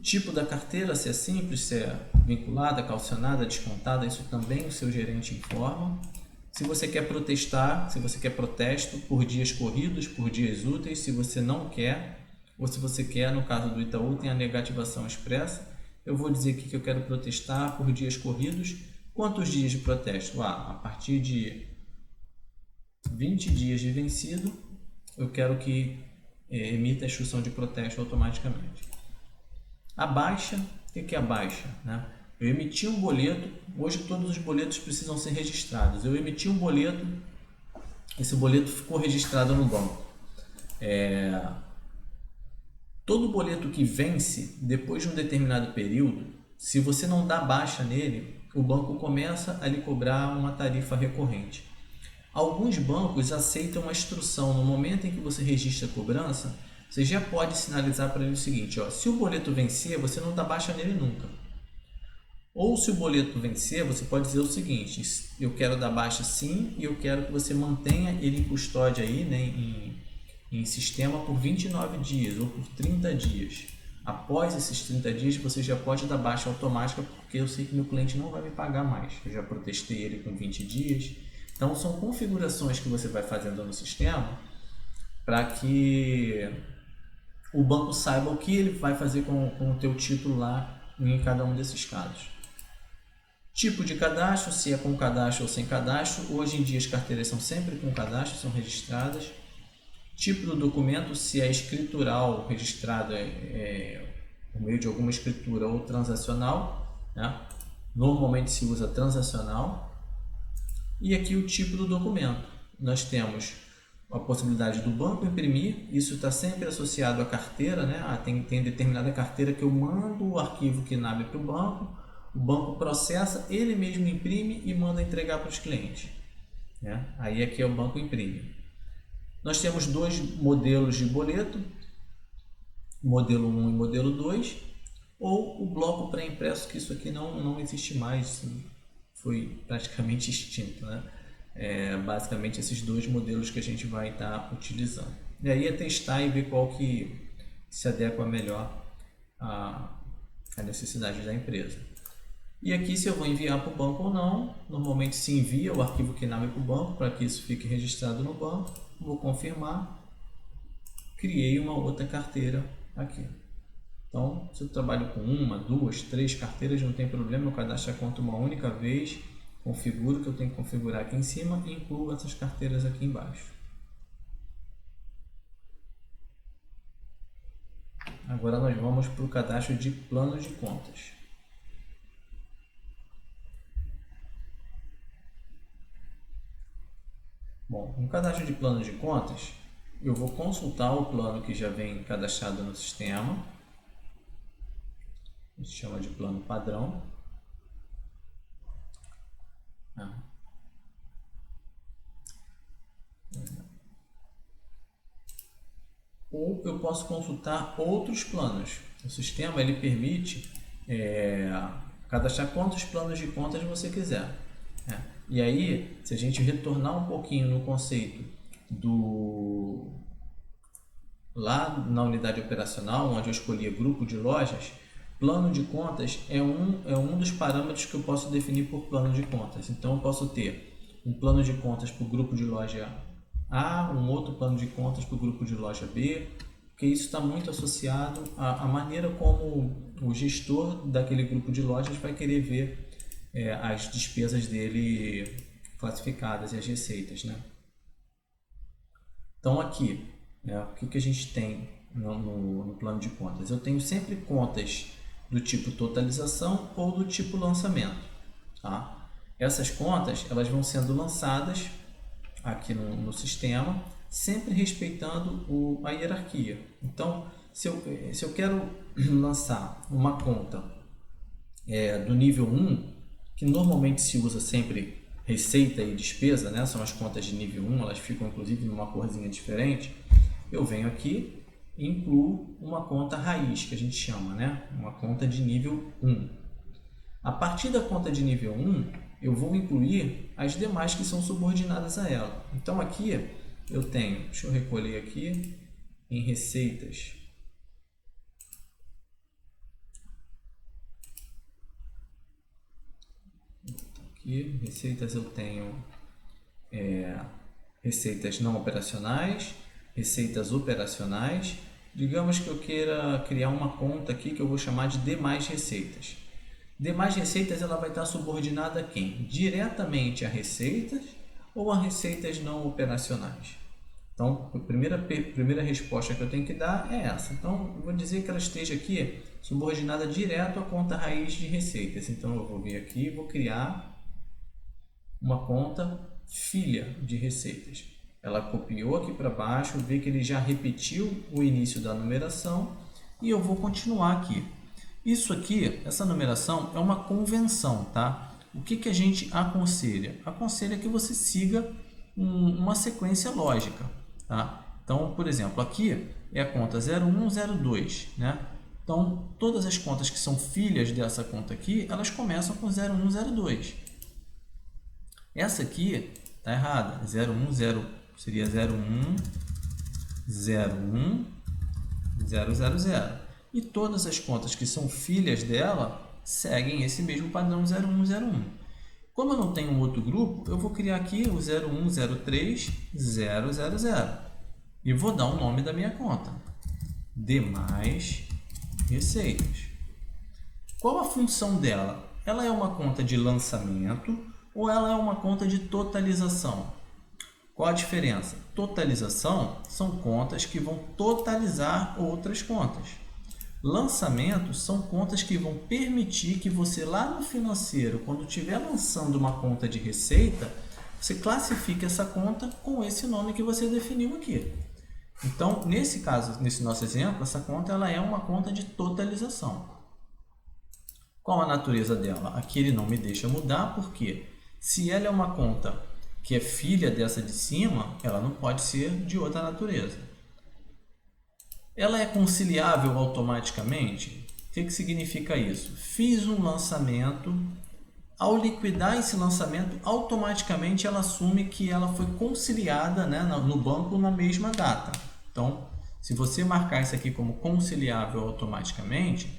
Tipo da carteira, se é simples, se é vinculada, calcionada, descontada, isso também o seu gerente informa. Se você quer protestar, se você quer protesto por dias corridos, por dias úteis, se você não quer, ou se você quer, no caso do Itaú, tem a negativação expressa. Eu vou dizer aqui que eu quero protestar por dias corridos. Quantos dias de protesto? A partir de 20 dias de vencido, eu quero que emita a instrução de protesto automaticamente. A baixa, o que é a baixa? Né? Eu emiti um boleto, hoje todos os boletos precisam ser registrados. Eu emiti um boleto, esse boleto ficou registrado no banco. Todo boleto que vence depois de um determinado período, se você não dá baixa nele, o banco começa a lhe cobrar uma tarifa recorrente. Alguns bancos aceitam uma instrução. No momento em que você registra a cobrança, você já pode sinalizar para ele o seguinte: se o boleto vencer, você não dá baixa nele nunca. Ou se o boleto vencer, você pode dizer o seguinte: eu quero dar baixa sim e eu quero que você mantenha ele em custódia aí, né, em sistema por 29 dias ou por 30 dias. Após esses 30 dias, você já pode dar baixa automática, porque eu sei que meu cliente não vai me pagar mais. Eu já protestei ele com 20 dias. Então, são configurações que você vai fazendo no sistema para que o banco saiba o que ele vai fazer com o teu título lá em cada um desses casos. Tipo de cadastro, se é com cadastro ou sem cadastro. Hoje em dia as carteiras são sempre com cadastro, são registradas. Tipo do documento, se é escritural, registrado por meio de alguma escritura ou transacional, né? Normalmente se usa transacional. E aqui o tipo do documento. Nós temos a possibilidade do banco imprimir, isso está sempre associado à carteira, né? Tem determinada carteira que eu mando o arquivo KNAB para o banco processa, ele mesmo imprime e manda entregar para os clientes, né? Aí aqui é o banco imprime. Nós temos 2 modelos de boleto, modelo 1 e modelo 2, ou o bloco pré-impresso, que isso aqui não existe mais, foi praticamente extinto, né? Basicamente esses 2 modelos que a gente vai estar utilizando. E aí é testar e ver qual que se adequa melhor à necessidade da empresa. E aqui se eu vou enviar para o banco ou não, normalmente se envia o arquivo KNAB para o banco para que isso fique registrado no banco. Vou confirmar, criei uma outra carteira aqui. Então, se eu trabalho com 1, 2, 3 carteiras, não tem problema, eu cadastro a conta uma única vez, configuro o que eu tenho que configurar aqui em cima e incluo essas carteiras aqui embaixo. Agora nós vamos para o cadastro de plano de contas. Bom, no cadastro de plano de contas, eu vou consultar o plano que já vem cadastrado no sistema. A gente chama de plano padrão. Ou eu posso consultar outros planos. O sistema ele permite cadastrar quantos planos de contas você quiser. E aí, se a gente retornar um pouquinho no conceito lá na unidade operacional, onde eu escolhi grupo de lojas, plano de contas é um dos parâmetros que eu posso definir por plano de contas. Então, eu posso ter um plano de contas para o grupo de loja A, um outro plano de contas para o grupo de loja B, porque isso está muito associado à maneira como o gestor daquele grupo de lojas vai querer ver as despesas dele classificadas e as receitas, né? Então aqui, o que a gente tem no plano de contas? Eu tenho sempre contas do tipo totalização ou do tipo lançamento, tá? Essas contas elas vão sendo lançadas aqui no sistema, sempre respeitando a hierarquia. Então, se eu quero lançar uma conta do nível 1, que normalmente se usa sempre receita e despesa, né? São as contas de nível 1, elas ficam inclusive numa corzinha diferente. Eu venho aqui e incluo uma conta raiz, que a gente chama, né? Uma conta de nível 1. A partir da conta de nível 1, eu vou incluir as demais que são subordinadas a ela. Então aqui eu tenho, deixa eu recolher aqui, em receitas. Aqui, receitas eu tenho receitas não operacionais, receitas operacionais. Digamos que eu queira criar uma conta aqui que eu vou chamar de demais receitas. Demais receitas ela vai estar subordinada a quem? Diretamente a receitas ou a receitas não operacionais? Então, a primeira resposta que eu tenho que dar é essa. Então, eu vou dizer que ela esteja aqui subordinada direto à conta raiz de receitas. Então, eu vou vir aqui e vou criar uma conta filha de receitas. Ela copiou aqui para baixo, vê que ele já repetiu o início da numeração e eu vou continuar aqui. Isso aqui, essa numeração é uma convenção, tá? O que a gente aconselha? Aconselha que você siga uma sequência lógica, tá? Então, por exemplo, aqui é a conta 0102, né? Então, todas as contas que são filhas dessa conta aqui, elas começam com 0102. Essa aqui está errada, 010 seria 0101000. E todas as contas que são filhas dela seguem esse mesmo padrão 0101. Como eu não tenho um outro grupo, eu vou criar aqui o 0103000 e vou dar o nome da minha conta, demais receitas. Qual a função dela? Ela é uma conta de lançamento ou ela é uma conta de totalização? Qual a diferença? Totalização são contas que vão totalizar outras contas. Lançamentos são contas que vão permitir que você lá no financeiro, quando estiver lançando uma conta de receita, você classifique essa conta com esse nome que você definiu aqui. Então, nesse caso, nesse nosso exemplo, essa conta ela é uma conta de totalização. Qual a natureza dela? Aqui ele não me deixa mudar, porque se ela é uma conta que é filha dessa de cima, ela não pode ser de outra natureza. Ela é conciliável automaticamente? O que significa isso? Fiz um lançamento, ao liquidar esse lançamento, automaticamente ela assume que ela foi conciliada, né, no banco na mesma data. Então, se você marcar isso aqui como conciliável automaticamente,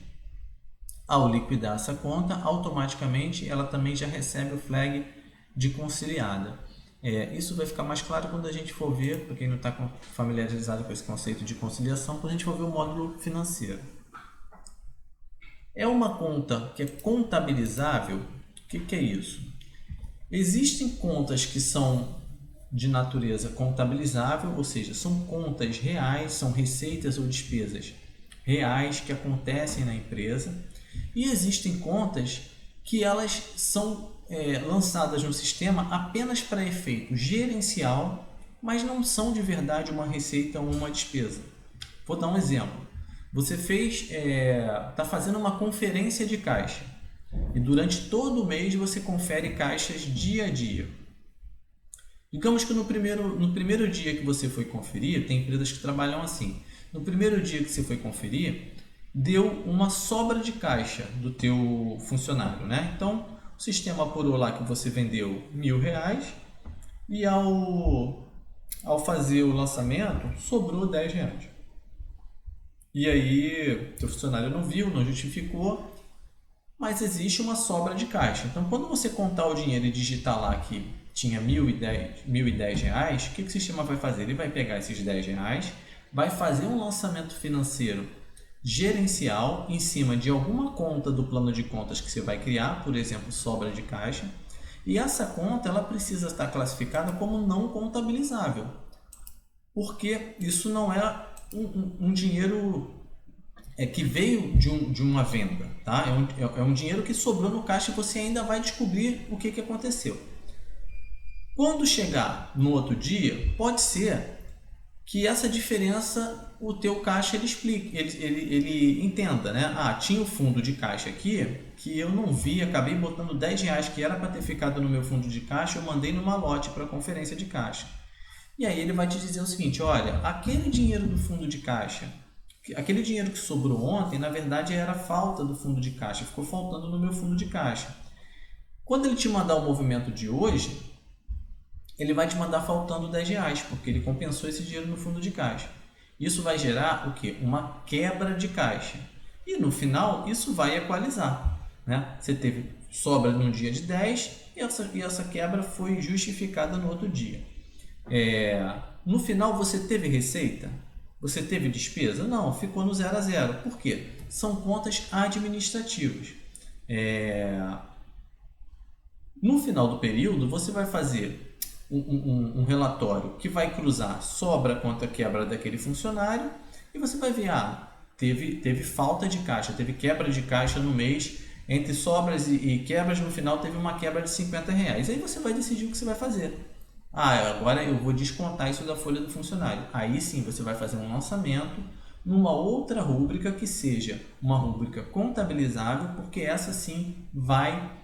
ao liquidar essa conta, automaticamente ela também já recebe o flag de conciliada. Isso vai ficar mais claro quando a gente for ver, para quem não está familiarizado com esse conceito de conciliação, quando a gente for ver o módulo financeiro. É uma conta que é contabilizável? O que é isso? Existem contas que são de natureza contabilizável, ou seja, são contas reais, são receitas ou despesas reais que acontecem na empresa, e existem contas que elas são lançadas no sistema apenas para efeito gerencial mas não são de verdade uma receita ou uma despesa. Vou dar um exemplo. Você está fazendo uma conferência de caixa e durante todo o mês você confere caixas dia a dia. Digamos que no primeiro dia que você foi conferir, tem empresas que trabalham assim. No primeiro dia que você foi conferir, deu uma sobra de caixa do teu funcionário, né? Então, o sistema apurou lá que você vendeu R$1.000 e ao fazer o lançamento, sobrou R$10. E aí, teu funcionário não viu, não justificou, mas existe uma sobra de caixa. Então, quando você contar o dinheiro e digitar lá que tinha R$1.010, o que o sistema vai fazer? Ele vai pegar esses R$10, vai fazer um lançamento financeiro gerencial em cima de alguma conta do plano de contas que você vai criar, por exemplo, sobra de caixa, e essa conta ela precisa estar classificada como não contabilizável, porque isso não é um dinheiro que veio de uma venda, tá? É um dinheiro que sobrou no caixa e você ainda vai descobrir o que aconteceu. Quando chegar no outro dia, pode ser que essa diferença o teu caixa ele explique, ele entenda, né? Tinha o fundo de caixa aqui que eu não vi, acabei botando R$10 que era para ter ficado no meu fundo de caixa, eu mandei no malote para a conferência de caixa. E aí ele vai te dizer o seguinte, olha, aquele dinheiro do fundo de caixa, aquele dinheiro que sobrou ontem, na verdade era falta do fundo de caixa, ficou faltando no meu fundo de caixa. Quando ele te mandar o movimento de hoje, ele vai te mandar faltando R$10, porque ele compensou esse dinheiro no fundo de caixa. Isso vai gerar o quê? Uma quebra de caixa. E no final, isso vai equalizar, né? Você teve sobra num dia de 10 e essa quebra foi justificada no outro dia. No final, você teve receita? Você teve despesa? Não, ficou no 0 a 0. Por quê? São contas administrativas. No final do período, você vai fazer um relatório que vai cruzar sobra contra quebra daquele funcionário e você vai ver, teve falta de caixa, teve quebra de caixa no mês, entre sobras e quebras, no final teve uma quebra de R$50. Aí você vai decidir o que você vai fazer. Agora eu vou descontar isso da folha do funcionário. Aí sim você vai fazer um lançamento numa outra rúbrica que seja uma rúbrica contabilizável, porque essa sim vai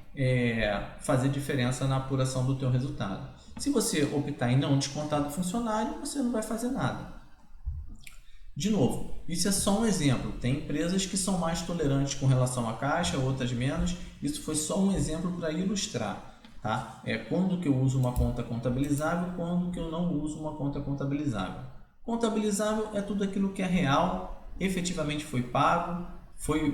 fazer diferença na apuração do teu resultado. Se você optar em não descontar do funcionário, você não vai fazer nada. De novo, isso é só um exemplo. Tem empresas que são mais tolerantes com relação à caixa, outras menos. Isso foi só um exemplo para ilustrar. Tá? Quando que eu uso uma conta contabilizável, quando que eu não uso uma conta contabilizável. Contabilizável é tudo aquilo que é real, efetivamente foi pago,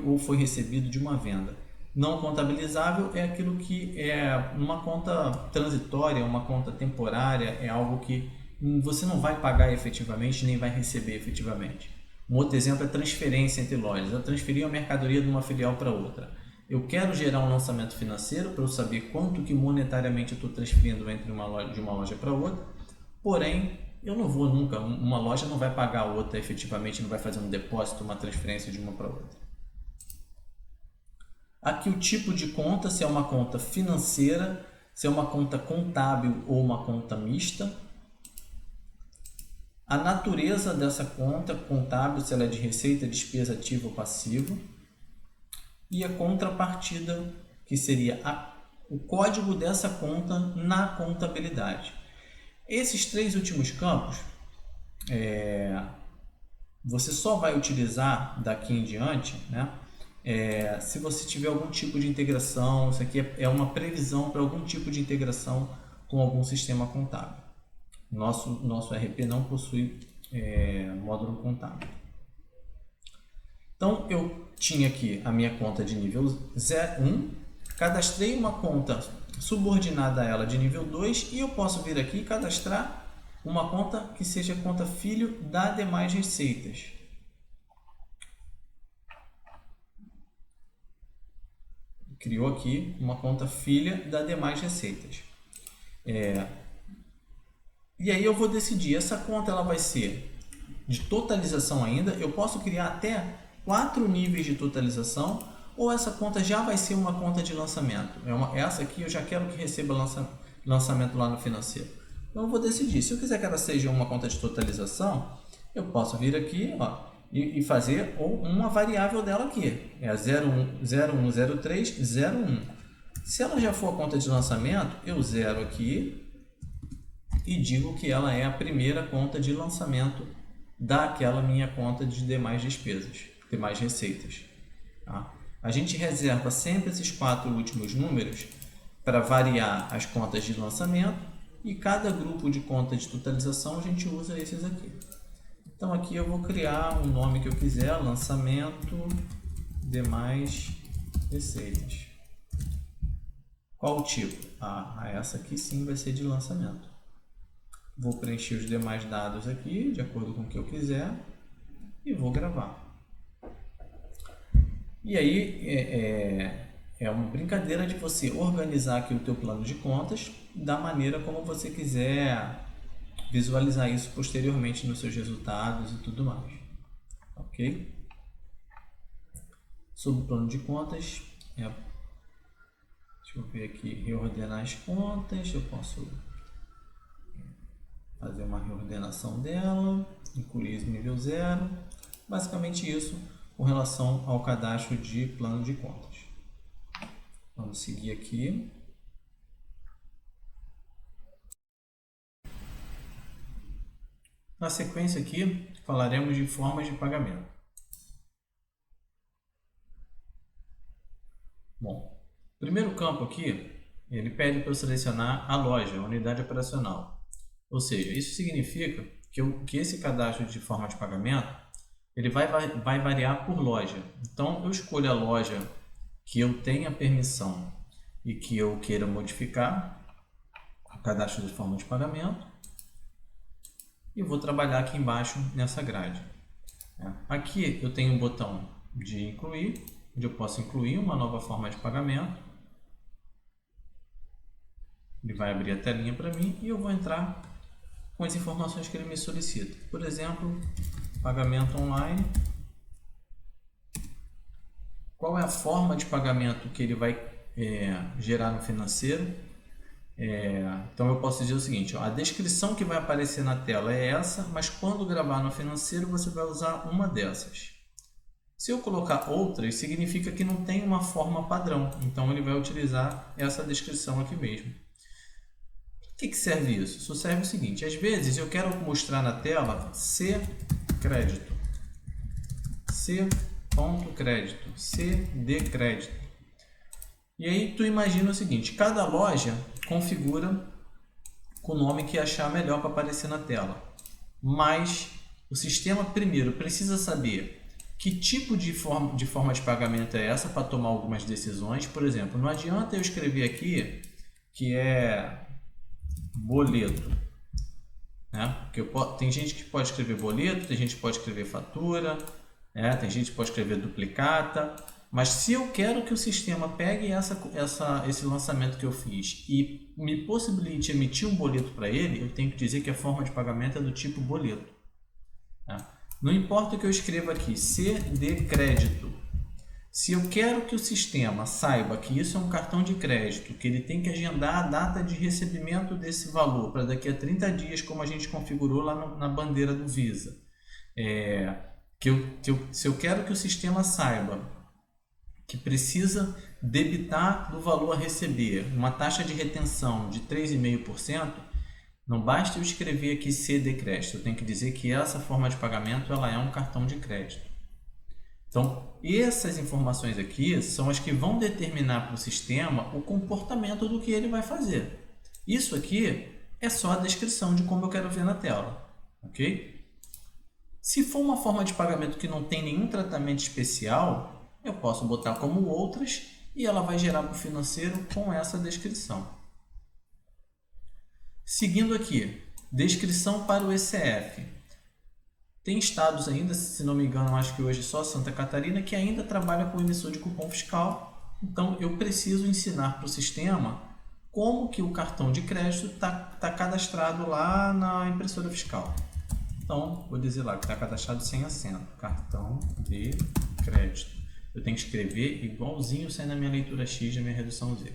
ou foi recebido de uma venda. Não contabilizável é aquilo que é uma conta transitória, uma conta temporária, é algo que você não vai pagar efetivamente nem vai receber efetivamente. Um outro exemplo é transferência entre lojas. Eu transferi a mercadoria de uma filial para outra. Eu quero gerar um lançamento financeiro para eu saber quanto que monetariamente eu estou transferindo de uma loja para outra, porém eu não vou nunca, uma loja não vai pagar a outra efetivamente, não vai fazer um depósito, uma transferência de uma para outra. Aqui o tipo de conta, se é uma conta financeira, se é uma conta contábil ou uma conta mista. A natureza dessa conta contábil, se ela é de receita, despesa, ativo ou passivo. E a contrapartida, que seria o código dessa conta na contabilidade. Esses três últimos campos, você só vai utilizar daqui em diante, né? Se você tiver algum tipo de integração, isso aqui é uma previsão para algum tipo de integração com algum sistema contábil. Nosso RP não possui módulo contábil. Então, eu tinha aqui a minha conta de nível 1, cadastrei uma conta subordinada a ela de nível 2 e eu posso vir aqui e cadastrar uma conta que seja conta filho da demais receitas. Criou aqui uma conta filha da demais receitas. E aí eu vou decidir, essa conta ela vai ser de totalização ainda, eu posso criar até 4 níveis de totalização, ou essa conta já vai ser uma conta de lançamento. Essa aqui eu já quero que receba lançamento lá no financeiro. Então eu vou decidir. Se eu quiser que ela seja uma conta de totalização, eu posso vir aqui, ó, e fazer uma variável dela aqui. É a 010301. Se ela já for a conta de lançamento, eu zero aqui e digo que ela é a primeira conta de lançamento daquela minha conta de demais despesas, demais receitas. Tá? A gente reserva sempre esses 4 últimos números para variar as contas de lançamento e cada grupo de conta de totalização a gente usa esses aqui. Então aqui eu vou criar um nome que eu quiser, lançamento, demais receitas. Qual o tipo? Essa aqui sim vai ser de lançamento. Vou preencher os demais dados aqui, de acordo com o que eu quiser, e vou gravar. E aí é uma brincadeira de você organizar aqui o teu plano de contas da maneira como você quiser visualizar isso posteriormente nos seus resultados e tudo mais. Ok? Sobre o plano de contas, deixa eu ver aqui, reordenar as contas, eu posso fazer uma reordenação dela, incluir nível 0, basicamente isso com relação ao cadastro de plano de contas. Vamos seguir aqui. Na sequência aqui, falaremos de formas de pagamento. Bom, o primeiro campo aqui, ele pede para eu selecionar a loja, a unidade operacional. Ou seja, isso significa que esse cadastro de forma de pagamento, ele vai variar por loja. Então, eu escolho a loja que eu tenha permissão e que eu queira modificar o cadastro de forma de pagamento. E vou trabalhar aqui embaixo nessa grade. Aqui eu tenho um botão de incluir, onde eu posso incluir uma nova forma de pagamento. Ele vai abrir a telinha para mim e eu vou entrar com as informações que ele me solicita. Por exemplo, pagamento online. Qual é a forma de pagamento que ele vai gerar no financeiro? Então eu posso dizer o seguinte, ó, a descrição que vai aparecer na tela é essa, mas quando gravar no financeiro você vai usar uma dessas. Se eu colocar outras, significa que não tem uma forma padrão, então ele vai utilizar essa descrição aqui mesmo. Para que serve isso? Isso serve o seguinte, às vezes eu quero mostrar na tela C crédito, C ponto crédito, CD crédito. E aí tu imagina o seguinte, cada loja configura com o nome que achar melhor para aparecer na tela. Mas o sistema primeiro precisa saber que tipo de forma de pagamento é essa para tomar algumas decisões. Por exemplo, não adianta eu escrever aqui que é boleto, né? Porque tem gente que pode escrever boleto, tem gente que pode escrever fatura, tem gente que pode escrever duplicata. Mas se eu quero que o sistema pegue esse lançamento que eu fiz e me possibilite emitir um boleto para ele, eu tenho que dizer que a forma de pagamento é do tipo boleto. Não importa o que eu escreva aqui, CD crédito. Se eu quero que o sistema saiba que isso é um cartão de crédito, que ele tem que agendar a data de recebimento desse valor para daqui a 30 dias, como a gente configurou lá na bandeira do Visa. Se eu quero que o sistema saiba que precisa debitar do valor a receber uma taxa de retenção de 3,5%, não basta eu escrever aqui CD crédito, eu tenho que dizer que essa forma de pagamento ela é um cartão de crédito. Então, essas informações aqui são as que vão determinar para o sistema o comportamento do que ele vai fazer. Isso aqui é só a descrição de como eu quero ver na tela, ok? Se for uma forma de pagamento que não tem nenhum tratamento especial, eu posso botar como outras e ela vai gerar para o financeiro com essa descrição. Seguindo aqui, descrição para o ECF. Tem estados ainda, se não me engano, acho que hoje só Santa Catarina, que ainda trabalha com emissor de cupom fiscal. Então, eu preciso ensinar para o sistema como que o cartão de crédito está cadastrado lá na impressora fiscal. Então, vou dizer lá que está cadastrado sem acento, cartão de crédito. Eu tenho que escrever igualzinho saindo na minha leitura X da minha redução Z.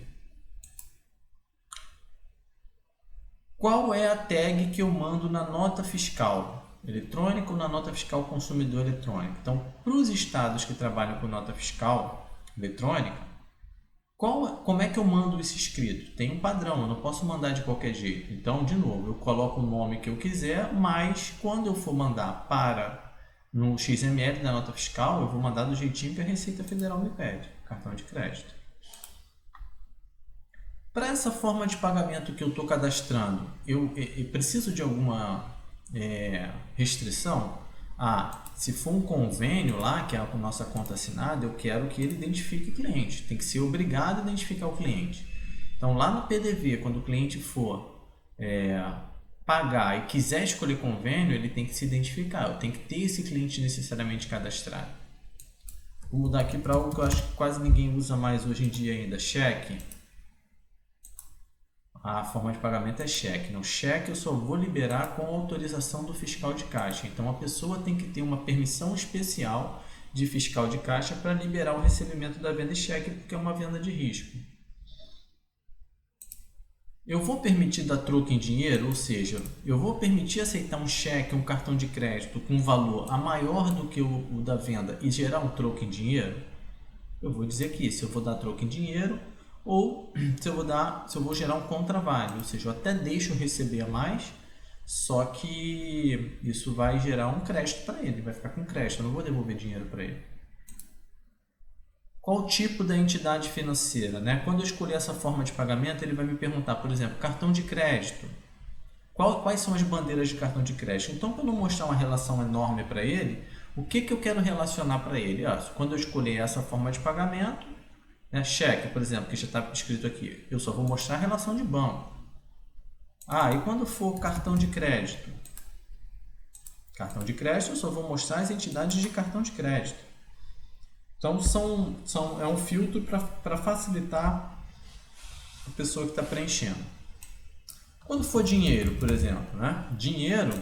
Qual é a tag que eu mando na nota fiscal eletrônica ou na nota fiscal consumidor eletrônica? Então, para os estados que trabalham com nota fiscal eletrônica, como é que eu mando esse escrito? Tem um padrão, eu não posso mandar de qualquer jeito. Então, de novo, eu coloco o nome que eu quiser, mas quando eu for mandar no XML da nota fiscal, eu vou mandar do jeitinho que a Receita Federal me pede, cartão de crédito. Para essa forma de pagamento que eu estou cadastrando, eu preciso de alguma restrição? Se for um convênio lá, que é a nossa conta assinada, eu quero que ele identifique o cliente. Tem que ser obrigado a identificar o cliente. Então, lá no PDV, quando o cliente for pagar e quiser escolher convênio, ele tem que se identificar. Eu tenho que ter esse cliente necessariamente cadastrado. Vou mudar aqui para algo que eu acho que quase ninguém usa mais hoje em dia ainda, cheque. A forma de pagamento é cheque. No cheque eu só vou liberar com autorização do fiscal de caixa. Então a pessoa tem que ter uma permissão especial de fiscal de caixa para liberar o recebimento da venda em cheque, porque é uma venda de risco. Eu vou permitir dar troco em dinheiro, ou seja, eu vou permitir aceitar um cheque, um cartão de crédito com valor a maior do que o da venda e gerar um troco em dinheiro? Eu vou dizer aqui se eu vou dar troco em dinheiro ou se eu vou gerar um contravalho, ou seja, eu até deixo receber a mais, só que isso vai gerar um crédito para ele, vai ficar com crédito, eu não vou devolver dinheiro para ele. Qual o tipo da entidade financeira, né? Quando eu escolher essa forma de pagamento, ele vai me perguntar, por exemplo, cartão de crédito. Quais são as bandeiras de cartão de crédito? Então, para não mostrar uma relação enorme para ele, o que eu quero relacionar para ele? Quando eu escolher essa forma de pagamento, cheque, por exemplo, que já está escrito aqui, eu só vou mostrar a relação de banco. E quando for cartão de crédito? Cartão de crédito, eu só vou mostrar as entidades de cartão de crédito. Então, é um filtro para facilitar a pessoa que está preenchendo. Quando for dinheiro, por exemplo, né? Dinheiro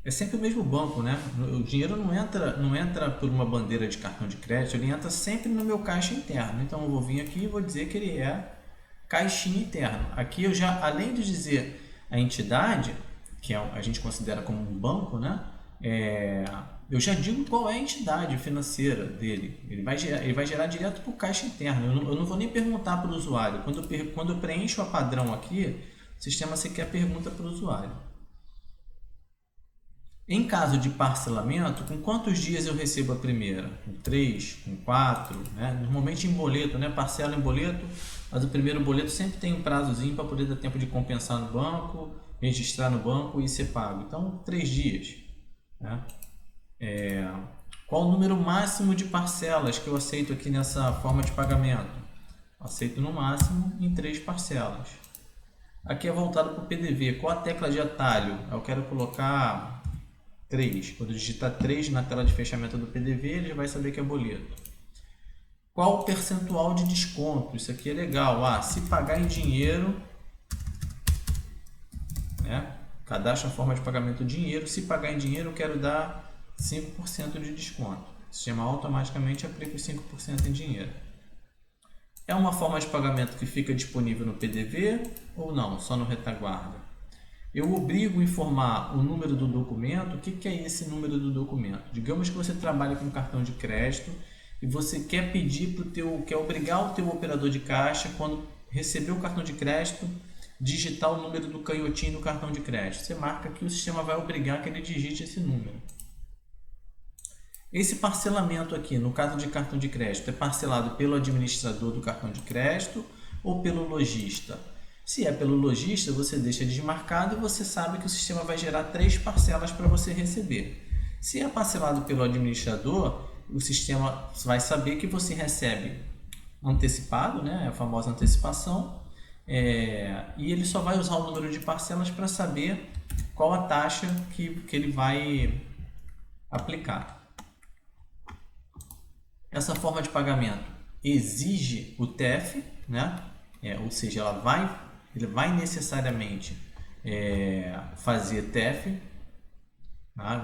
é sempre o mesmo banco, né? O dinheiro não entra por uma bandeira de cartão de crédito, ele entra sempre no meu caixa interno. Então eu vou vir aqui e vou dizer que ele é caixinha interno. Aqui eu já, além de dizer a entidade, que a gente considera como um banco, né? Eu já digo qual é a entidade financeira dele. Ele vai gerar direto para o caixa interno. Eu não vou nem perguntar para o usuário. Quando eu preencho a padrão aqui, o sistema sequer pergunta para o usuário. Em caso de parcelamento, com quantos dias eu recebo a primeira? Com 3, com 4, né? Normalmente em boleto, né? Parcela em boleto, mas o primeiro boleto sempre tem um prazozinho para poder dar tempo de compensar no banco, registrar no banco e ser pago. Então, 3 dias. Né? Qual o número máximo de parcelas que eu aceito aqui nessa forma de pagamento? Aceito no máximo em 3 parcelas. Aqui é voltado para o PDV. Qual a tecla de atalho? Eu quero colocar 3. Quando eu digitar 3 na tela de fechamento do PDV, ele já vai saber que é boleto. Qual o percentual de desconto? Isso aqui é legal. Se pagar em dinheiro, né? Cadastro a forma de pagamento dinheiro. Se pagar em dinheiro, eu quero dar 5% de desconto. O sistema automaticamente aplica os 5% em dinheiro. É uma forma de pagamento que fica disponível no PDV ou não? Só no retaguarda? Eu obrigo a informar o número do documento. O que é esse número do documento? Digamos que você trabalha com cartão de crédito e você quer pedir quer obrigar o teu operador de caixa, quando receber o cartão de crédito, digitar o número do canhotinho do cartão de crédito. Você marca que o sistema vai obrigar que ele digite esse número. Esse parcelamento aqui, no caso de cartão de crédito, é parcelado pelo administrador do cartão de crédito ou pelo lojista? Se é pelo lojista, você deixa desmarcado e você sabe que o sistema vai gerar 3 parcelas para você receber. Se é parcelado pelo administrador, o sistema vai saber que você recebe antecipado, né? A famosa antecipação, e ele só vai usar o número de parcelas para saber qual a taxa que ele vai aplicar. Essa forma de pagamento exige o TEF, né? Ou seja, ele vai necessariamente fazer TEF. Tá?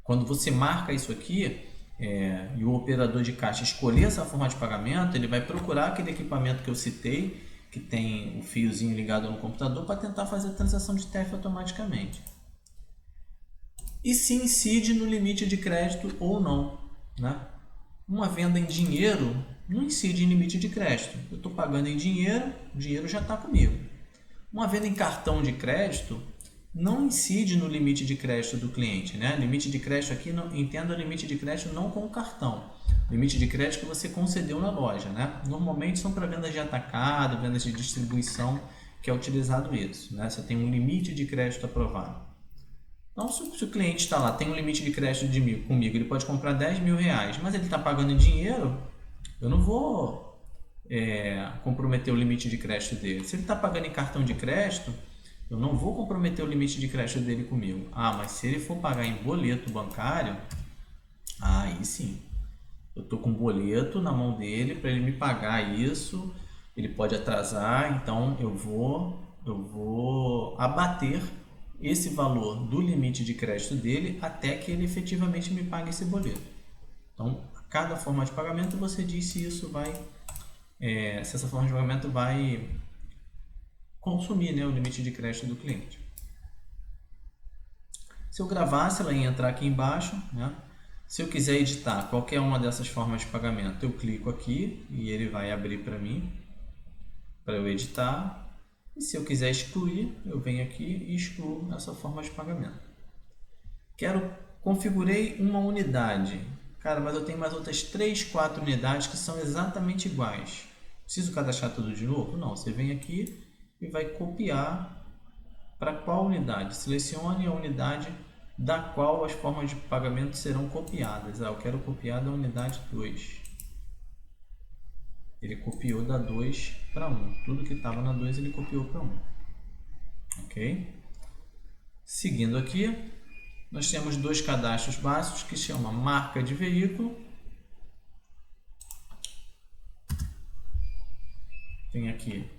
Quando você marca isso aqui, e o operador de caixa escolher essa forma de pagamento, ele vai procurar aquele equipamento que eu citei, que tem o fiozinho ligado no computador, para tentar fazer a transação de TEF automaticamente. E se incide no limite de crédito ou não, né? Uma venda em dinheiro não incide em limite de crédito. Eu estou pagando em dinheiro, o dinheiro já está comigo. Uma venda em cartão de crédito não incide no limite de crédito do cliente, né? Limite de crédito aqui, entenda o limite de crédito não com o cartão. Limite de crédito que você concedeu na loja, né? Normalmente são para vendas de atacado, vendas de distribuição que é utilizado isso, né? Você tem um limite de crédito aprovado. Então, se o cliente está lá, tem um limite de crédito comigo, ele pode comprar 10 mil reais, mas ele está pagando em dinheiro, eu não vou comprometer o limite de crédito dele. Se ele está pagando em cartão de crédito, eu não vou comprometer o limite de crédito dele comigo. Mas se ele for pagar em boleto bancário, aí sim. Eu estou com um boleto na mão dele para ele me pagar isso, ele pode atrasar, então eu vou abater esse valor do limite de crédito dele até que ele efetivamente me pague esse boleto. Então, a cada forma de pagamento você diz se isso vai, se essa forma de pagamento vai consumir, né, o limite de crédito do cliente. Se eu gravasse, ela ia entrar aqui embaixo, né? Se eu quiser editar qualquer uma dessas formas de pagamento, eu clico aqui e ele vai abrir para mim, para eu editar. E se eu quiser excluir, eu venho aqui e excluo essa forma de pagamento. Configurei uma unidade. Cara, mas eu tenho mais outras 3, 4 unidades que são exatamente iguais. Preciso cadastrar tudo de novo? Não, você vem aqui e vai copiar para qual unidade. Selecione a unidade da qual as formas de pagamento serão copiadas. Eu quero copiar da unidade 2. Ele copiou da 2 para 1. Tudo que estava na 2 ele copiou para 1. Ok? Seguindo aqui, nós temos 2 cadastros básicos que chama marca de veículo. Tem aqui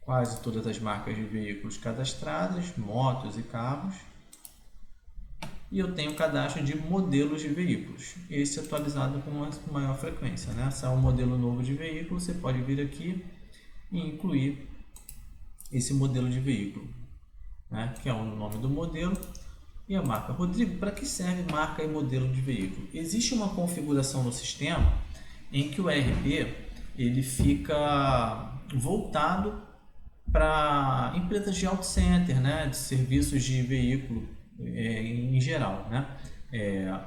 quase todas as marcas de veículos cadastradas, motos e carros. E eu tenho cadastro de modelos de veículos, esse atualizado com maior frequência, né? Se é um modelo novo de veículo, você pode vir aqui e incluir esse modelo de veículo, né? Que é o nome do modelo e a marca. Rodrigo, para que serve marca e modelo de veículo? Existe uma configuração no sistema em que o ERP ele fica voltado para empresas de auto center, né? De serviços de veículo em geral, né?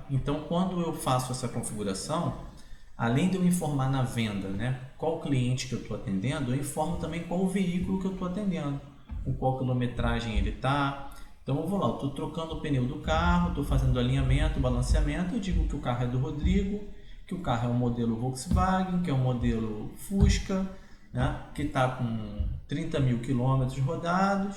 Então, quando eu faço essa configuração, além de eu informar na venda, né, qual cliente que eu estou atendendo, eu informo também qual o veículo que eu estou atendendo, com qual quilometragem ele está. Então, eu vou lá, eu estou trocando o pneu do carro, estou fazendo alinhamento, balanceamento, eu digo que o carro é do Rodrigo, que o carro é um modelo Volkswagen, que é um modelo Fusca, né, que está com 30 mil quilômetros rodados,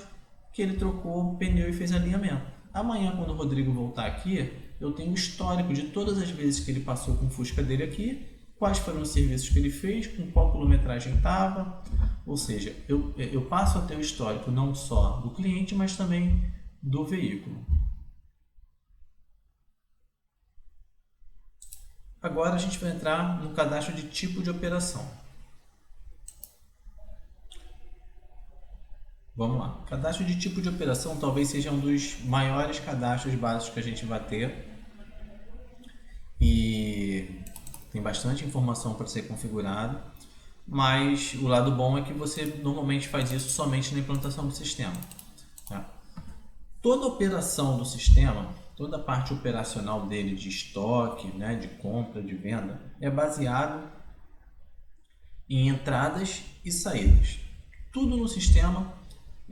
que ele trocou o pneu e fez alinhamento. Amanhã, quando o Rodrigo voltar aqui, eu tenho o histórico de todas as vezes que ele passou com o Fusca dele aqui, quais foram os serviços que ele fez, com qual quilometragem estava. Ou seja, eu passo a ter o histórico não só do cliente, mas também do veículo. Agora a gente vai entrar no cadastro de tipo de operação. Vamos lá. Cadastro de tipo de operação talvez seja um dos maiores cadastros básicos que a gente vai ter. E tem bastante informação para ser configurado. Mas o lado bom é que você normalmente faz isso somente na implantação do sistema. Tá? Toda operação do sistema, toda a parte operacional dele de estoque, né, de compra, de venda, é baseado em entradas e saídas. Tudo no sistema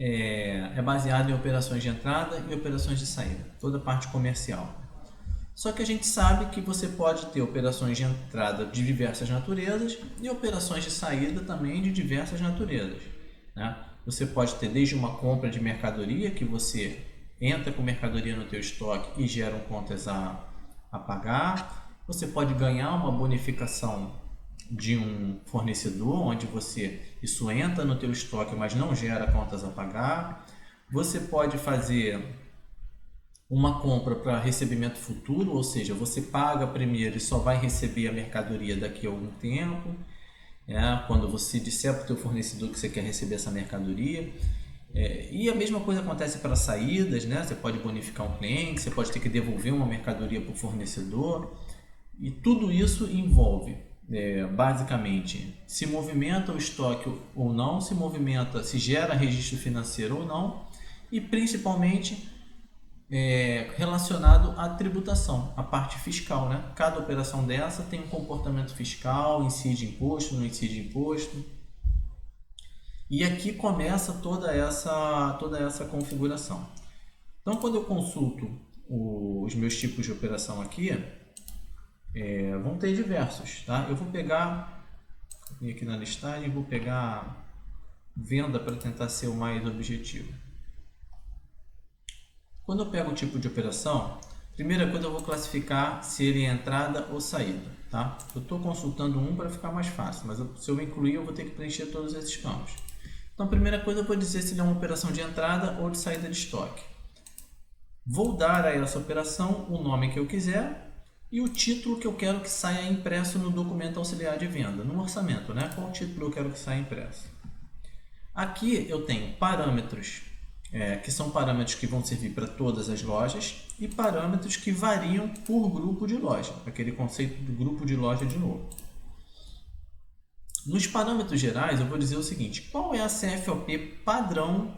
é baseado em operações de entrada e operações de saída, toda a parte comercial. Só que a gente sabe que você pode ter operações de entrada de diversas naturezas e operações de saída também de diversas naturezas, né? Você pode ter desde uma compra de mercadoria, que você entra com mercadoria no teu estoque e geram contas a pagar. Você pode ganhar uma bonificação de um fornecedor, onde isso entra no teu estoque, mas não gera contas a pagar. Você pode fazer uma compra para recebimento futuro, ou seja, você paga primeiro e só vai receber a mercadoria daqui a algum tempo, quando você disser para o teu fornecedor que você quer receber essa mercadoria. E a mesma coisa acontece para saídas, né? Você pode bonificar um cliente, você pode ter que devolver uma mercadoria para o fornecedor, e tudo isso envolve basicamente se movimenta o estoque ou não, se gera registro financeiro ou não, e principalmente relacionado à tributação, à parte fiscal, né? Cada operação dessa tem um comportamento fiscal, incide imposto, não incide imposto. E aqui começa toda essa configuração. Então, quando eu consulto os meus tipos de operação aqui, vão ter diversos, tá? Eu vou pegar, aqui na listagem, vou pegar venda para tentar ser o mais objetivo. Quando eu pego o tipo de operação, primeira coisa eu vou classificar se ele é entrada ou saída, tá? Eu estou consultando um para ficar mais fácil, mas se eu incluir eu vou ter que preencher todos esses campos. Então, primeira coisa eu vou dizer se ele é uma operação de entrada ou de saída de estoque. Vou dar a essa operação o nome que eu quiser e o título que eu quero que saia impresso no documento auxiliar de venda, no orçamento, né? Qual título eu quero que saia impresso? Aqui eu tenho parâmetros, que são parâmetros que vão servir para todas as lojas, e parâmetros que variam por grupo de loja, aquele conceito do grupo de loja de novo. Nos parâmetros gerais, eu vou dizer o seguinte: qual é a CFOP padrão?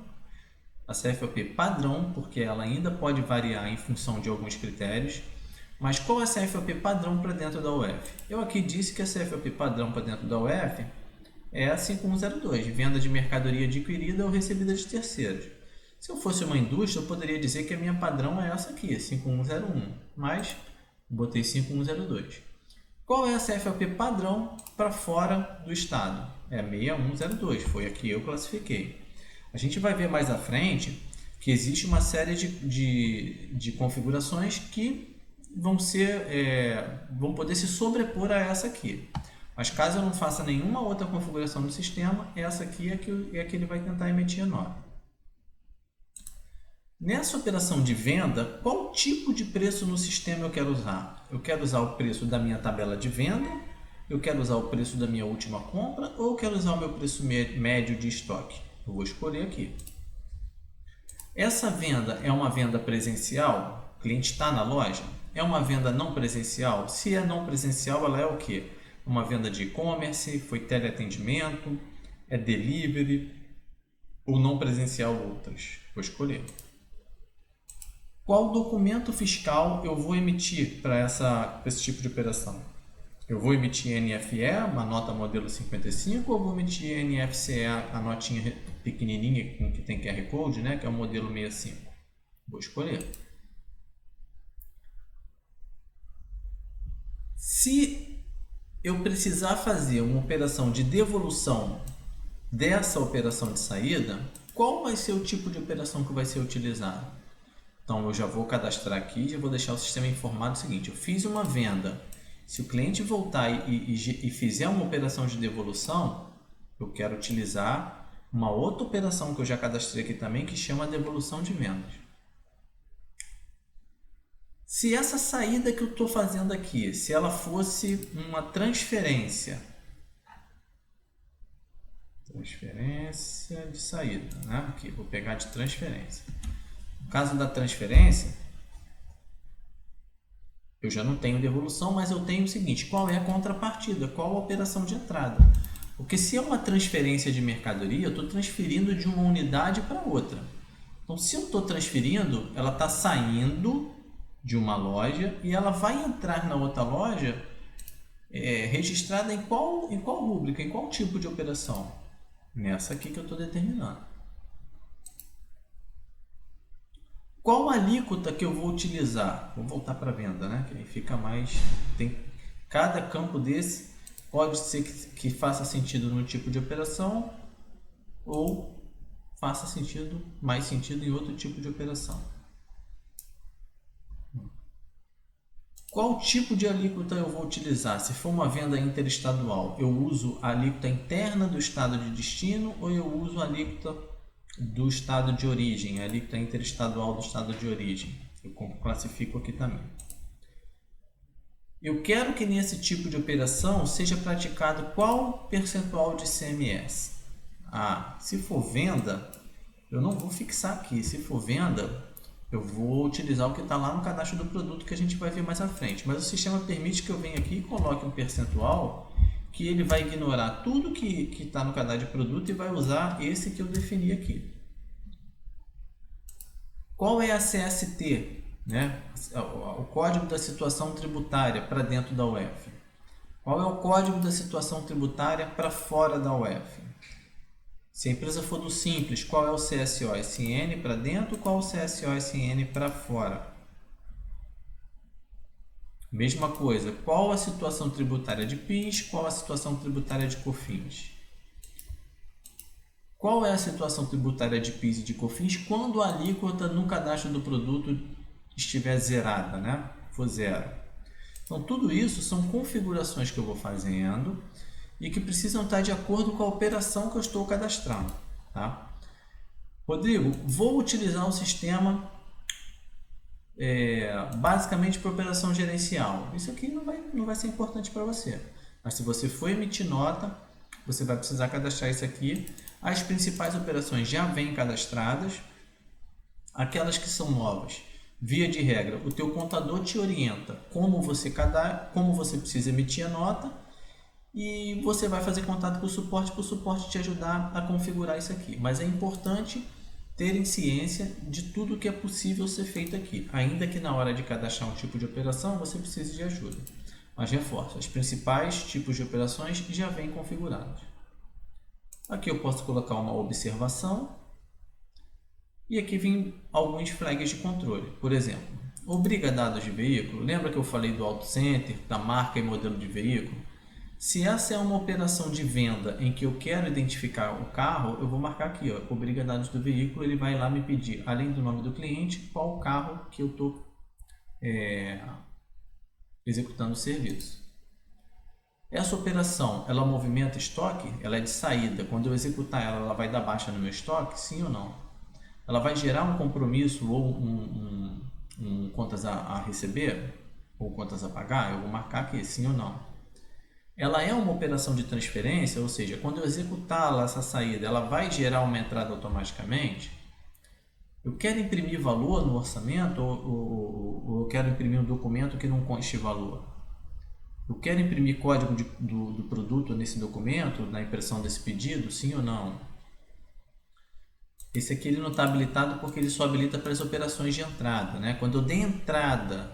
A CFOP padrão, porque ela ainda pode variar em função de alguns critérios, mas qual é a CFOP padrão para dentro da UF? Eu aqui disse que a CFOP padrão para dentro da UF é a 5102, venda de mercadoria adquirida ou recebida de terceiros. Se eu fosse uma indústria, eu poderia dizer que a minha padrão é essa aqui, 5101, mas botei 5102. Qual é a CFOP padrão para fora do estado? É 6102, foi aqui eu classifiquei. A gente vai ver mais à frente que existe uma série de configurações que vão poder se sobrepor a essa aqui. Mas caso eu não faça nenhuma outra configuração no sistema, essa aqui é que ele vai tentar emitir a nota. Nessa operação de venda, qual tipo de preço no sistema eu quero usar? Eu quero usar o preço da minha tabela de venda, eu quero usar o preço da minha última compra ou eu quero usar o meu preço médio de estoque? Eu vou escolher aqui. Essa venda é uma venda presencial? O cliente está na loja? É uma venda não presencial? Se é não presencial, ela é o quê? Uma venda de e-commerce, foi teleatendimento, é delivery ou não presencial outras? Vou escolher. Qual documento fiscal eu vou emitir para esse tipo de operação? Eu vou emitir NFE, uma nota modelo 55, ou vou emitir NFCE, a notinha pequenininha que tem QR Code, né, que é o modelo 65? Vou escolher. Se eu precisar fazer uma operação de devolução dessa operação de saída, qual vai ser o tipo de operação que vai ser utilizado? Então, eu já vou cadastrar aqui e já vou deixar o sistema informado o seguinte: eu fiz uma venda, se o cliente voltar e fizer uma operação de devolução, eu quero utilizar uma outra operação que eu já cadastrei aqui também, que chama devolução de vendas. Se essa saída que eu estou fazendo aqui, se ela fosse uma transferência de saída, né? Aqui, vou pegar de transferência. No caso da transferência, eu já não tenho devolução, mas eu tenho o seguinte: qual é a contrapartida? Qual a operação de entrada? Porque se é uma transferência de mercadoria, eu estou transferindo de uma unidade para outra. Então, se eu estou transferindo, ela está saindo de uma loja e ela vai entrar na outra loja registrada em qual rúbrica, em qual tipo de operação? Nessa aqui que eu estou determinando. Qual alíquota que eu vou utilizar? Vou voltar para a venda, né? Que aí fica mais... Cada campo desse pode ser que faça sentido no tipo de operação ou faça mais sentido em outro tipo de operação. Qual tipo de alíquota eu vou utilizar? Se for uma venda interestadual, eu uso a alíquota interna do estado de destino ou eu uso a alíquota do estado de origem, a alíquota interestadual do estado de origem? Eu classifico aqui também. Eu quero que nesse tipo de operação seja praticado qual percentual de ICMS? Se for venda, eu não vou fixar aqui. Se for venda, eu vou utilizar o que está lá no cadastro do produto que a gente vai ver mais à frente. Mas o sistema permite que eu venha aqui e coloque um percentual que ele vai ignorar tudo que está no cadastro de produto e vai usar esse que eu defini aqui. Qual é a CST? Né? O Código da Situação Tributária para dentro da UF. Qual é o Código da Situação Tributária para fora da UF? Se a empresa for do Simples, qual é o CSO-SN para dentro, qual é o CSO-SN para fora? Mesma coisa, qual a situação tributária de PIS, qual a situação tributária de COFINS? Qual é a situação tributária de PIS e de COFINS quando a alíquota no cadastro do produto estiver zerada, né? For zero. Então, tudo isso são configurações que eu vou fazendo e que precisam estar de acordo com a operação que eu estou cadastrando. Tá? Rodrigo, vou utilizar um sistema basicamente para operação gerencial. Isso aqui não vai ser importante para você. Mas se você for emitir nota, você vai precisar cadastrar isso aqui. As principais operações já vêm cadastradas. Aquelas que são novas, via de regra, o teu contador te orienta como você precisa emitir a nota e você vai fazer contato com o suporte para o suporte te ajudar a configurar isso aqui. Mas é importante terem ciência de tudo que é possível ser feito aqui, ainda que na hora de cadastrar um tipo de operação você precise de ajuda. Mas reforço, os principais tipos de operações já vêm configurados. Aqui eu posso colocar uma observação e aqui vem alguns flags de controle. Por exemplo, obriga dados de veículo. Lembra que eu falei do Auto Center, da marca e modelo de veículo? Se essa é uma operação de venda em que eu quero identificar o carro, eu vou marcar aqui, ó, obriga dados do veículo. Ele vai lá me pedir, além do nome do cliente, qual o carro que eu estou executando o serviço. Essa operação, ela movimenta estoque? Ela é de saída. Quando eu executar ela, ela vai dar baixa no meu estoque? Sim ou não? Ela vai gerar um compromisso ou um contas a receber? Ou contas a pagar? Eu vou marcar aqui, sim ou não. Ela é uma operação de transferência, ou seja, quando eu executá-la, essa saída, ela vai gerar uma entrada automaticamente? Eu quero imprimir valor no orçamento ou eu quero imprimir um documento que não conste valor? Eu quero imprimir código do produto nesse documento, na impressão desse pedido, sim ou não? Esse aqui ele não está habilitado porque ele só habilita para as operações de entrada, né? Quando eu der entrada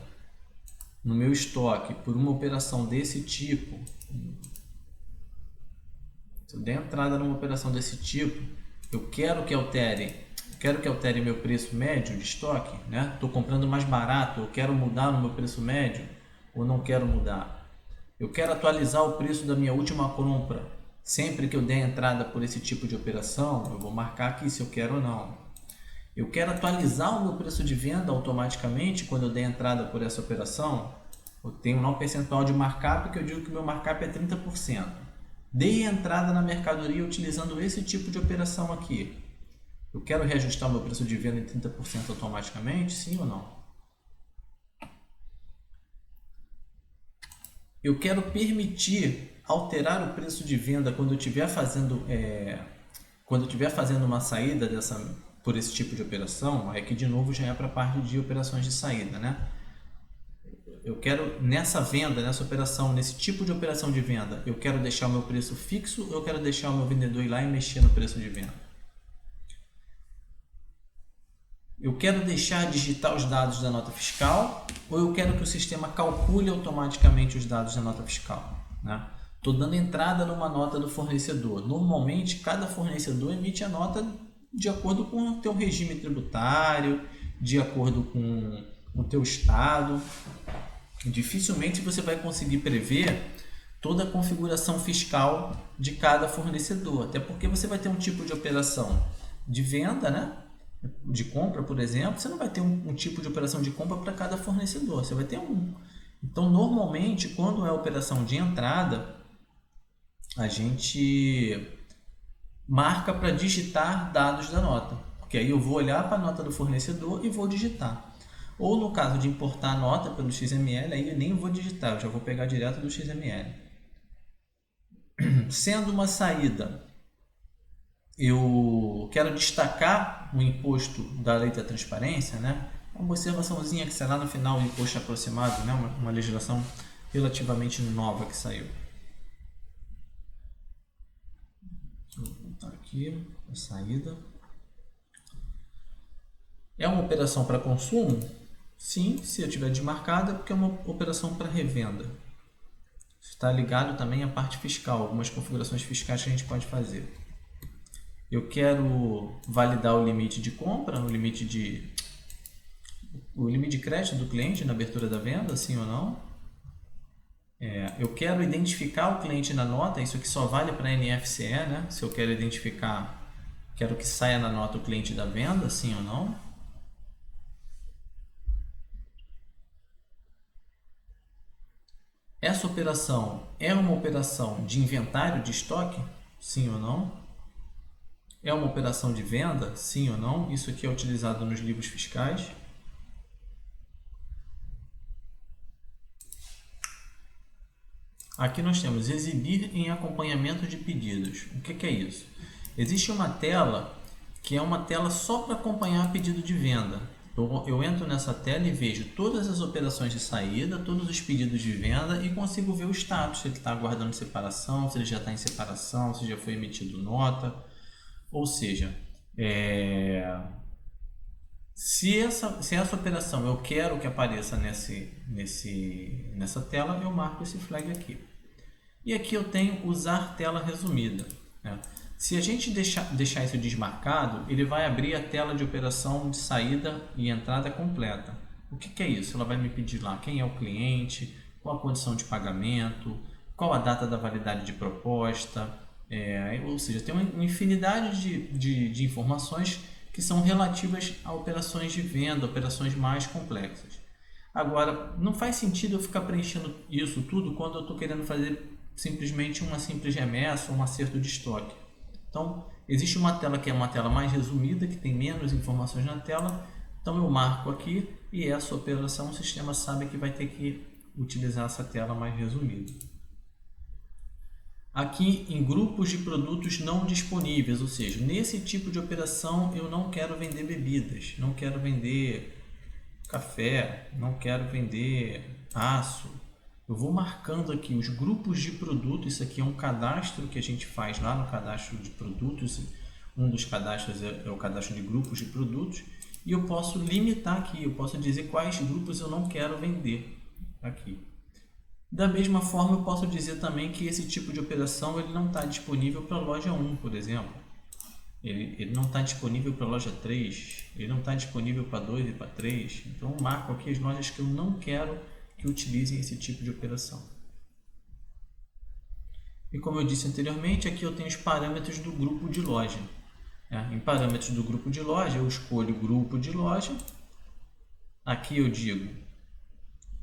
no meu estoque por uma operação desse tipo, se eu der entrada numa operação desse tipo, eu quero que altere meu preço médio de estoque, né? Estou comprando mais barato, eu quero mudar no meu preço médio ou não quero mudar? Eu quero atualizar o preço da minha última compra. Sempre que eu der entrada por esse tipo de operação, eu vou marcar aqui se eu quero ou não. Eu quero atualizar o meu preço de venda automaticamente quando eu der entrada por essa operação. Eu tenho lá um percentual de markup que eu digo que o meu markup é 30%. Dei entrada na mercadoria utilizando esse tipo de operação aqui. Eu quero reajustar o meu preço de venda em 30% automaticamente, sim ou não? Eu quero permitir alterar o preço de venda quando eu estiver fazendo uma saída por esse tipo de operação. Aqui de novo já é para a parte de operações de saída, né? Eu quero nessa operação, nesse tipo de operação de venda, eu quero deixar o meu preço fixo ou eu quero deixar o meu vendedor ir lá e mexer no preço de venda? Eu quero deixar digitar os dados da nota fiscal ou eu quero que o sistema calcule automaticamente os dados da nota fiscal, né? Estou dando entrada numa nota do fornecedor. Normalmente, cada fornecedor emite a nota de acordo com o teu regime tributário, de acordo com o teu estado. Dificilmente você vai conseguir prever toda a configuração fiscal de cada fornecedor, até porque você vai ter um tipo de operação de venda, né? De compra, por exemplo, você não vai ter um tipo de operação de compra para cada fornecedor, você vai ter um. Então, normalmente, quando é operação de entrada, a gente marca para digitar dados da nota, porque aí eu vou olhar para a nota do fornecedor e vou digitar. Ou no caso de importar a nota pelo XML, aí eu nem vou digitar, eu já vou pegar direto do XML. Sendo uma saída, eu quero destacar o imposto da lei da transparência, né? Uma observaçãozinha que será no final, o imposto aproximado, né? Uma legislação relativamente nova que saiu. Vou voltar aqui, a saída. É uma operação para consumo? Sim, se eu tiver desmarcada, porque é uma operação para revenda. Está ligado também à parte fiscal, algumas configurações fiscais que a gente pode fazer. Eu quero validar o limite de compra, o limite de crédito do cliente na abertura da venda, sim ou não? Eu quero identificar o cliente na nota, isso aqui só vale para NFCE, né? Se eu quero identificar, quero que saia na nota o cliente da venda, sim ou não? Essa operação é uma operação de inventário de estoque? Sim ou não? É uma operação de venda? Sim ou não? Isso aqui é utilizado nos livros fiscais. Aqui nós temos exibir em acompanhamento de pedidos. O que é isso? Existe uma tela que é uma tela só para acompanhar pedido de venda. Eu entro nessa tela e vejo todas as operações de saída, todos os pedidos de venda e consigo ver o status, se ele está aguardando separação, se ele já está em separação, se já foi emitido nota. Ou seja, se essa operação eu quero que apareça nessa tela, eu marco esse flag aqui. E aqui eu tenho usar tela resumida, né? Se a gente deixar isso desmarcado, ele vai abrir a tela de operação de saída e entrada completa. O que é isso? Ela vai me pedir lá quem é o cliente, qual a condição de pagamento, qual a data da validade de proposta, ou seja, tem uma infinidade de informações que são relativas a operações de venda, operações mais complexas. Agora, não faz sentido eu ficar preenchendo isso tudo quando eu estou querendo fazer simplesmente uma simples remessa ou um acerto de estoque. Então, existe uma tela que é uma tela mais resumida, que tem menos informações na tela. Então, eu marco aqui e essa operação o sistema sabe que vai ter que utilizar essa tela mais resumida. Aqui em grupos de produtos não disponíveis, ou seja, nesse tipo de operação eu não quero vender bebidas, não quero vender café, não quero vender aço. Eu vou marcando aqui os grupos de produtos. Isso aqui é um cadastro que a gente faz lá no cadastro de produtos. Um dos cadastros é o cadastro de grupos de produtos. E eu posso limitar aqui, eu posso dizer quais grupos eu não quero vender aqui. Da mesma forma, eu posso dizer também que esse tipo de operação ele não está disponível para a loja 1, por exemplo. Ele não está disponível para a loja 3, ele não está disponível para 2 e para 3. Então, eu marco aqui as lojas que eu não quero que utilizem esse tipo de operação. E como eu disse anteriormente, aqui eu tenho os parâmetros do grupo de loja. Em parâmetros do grupo de loja, eu escolho o grupo de loja. Aqui eu digo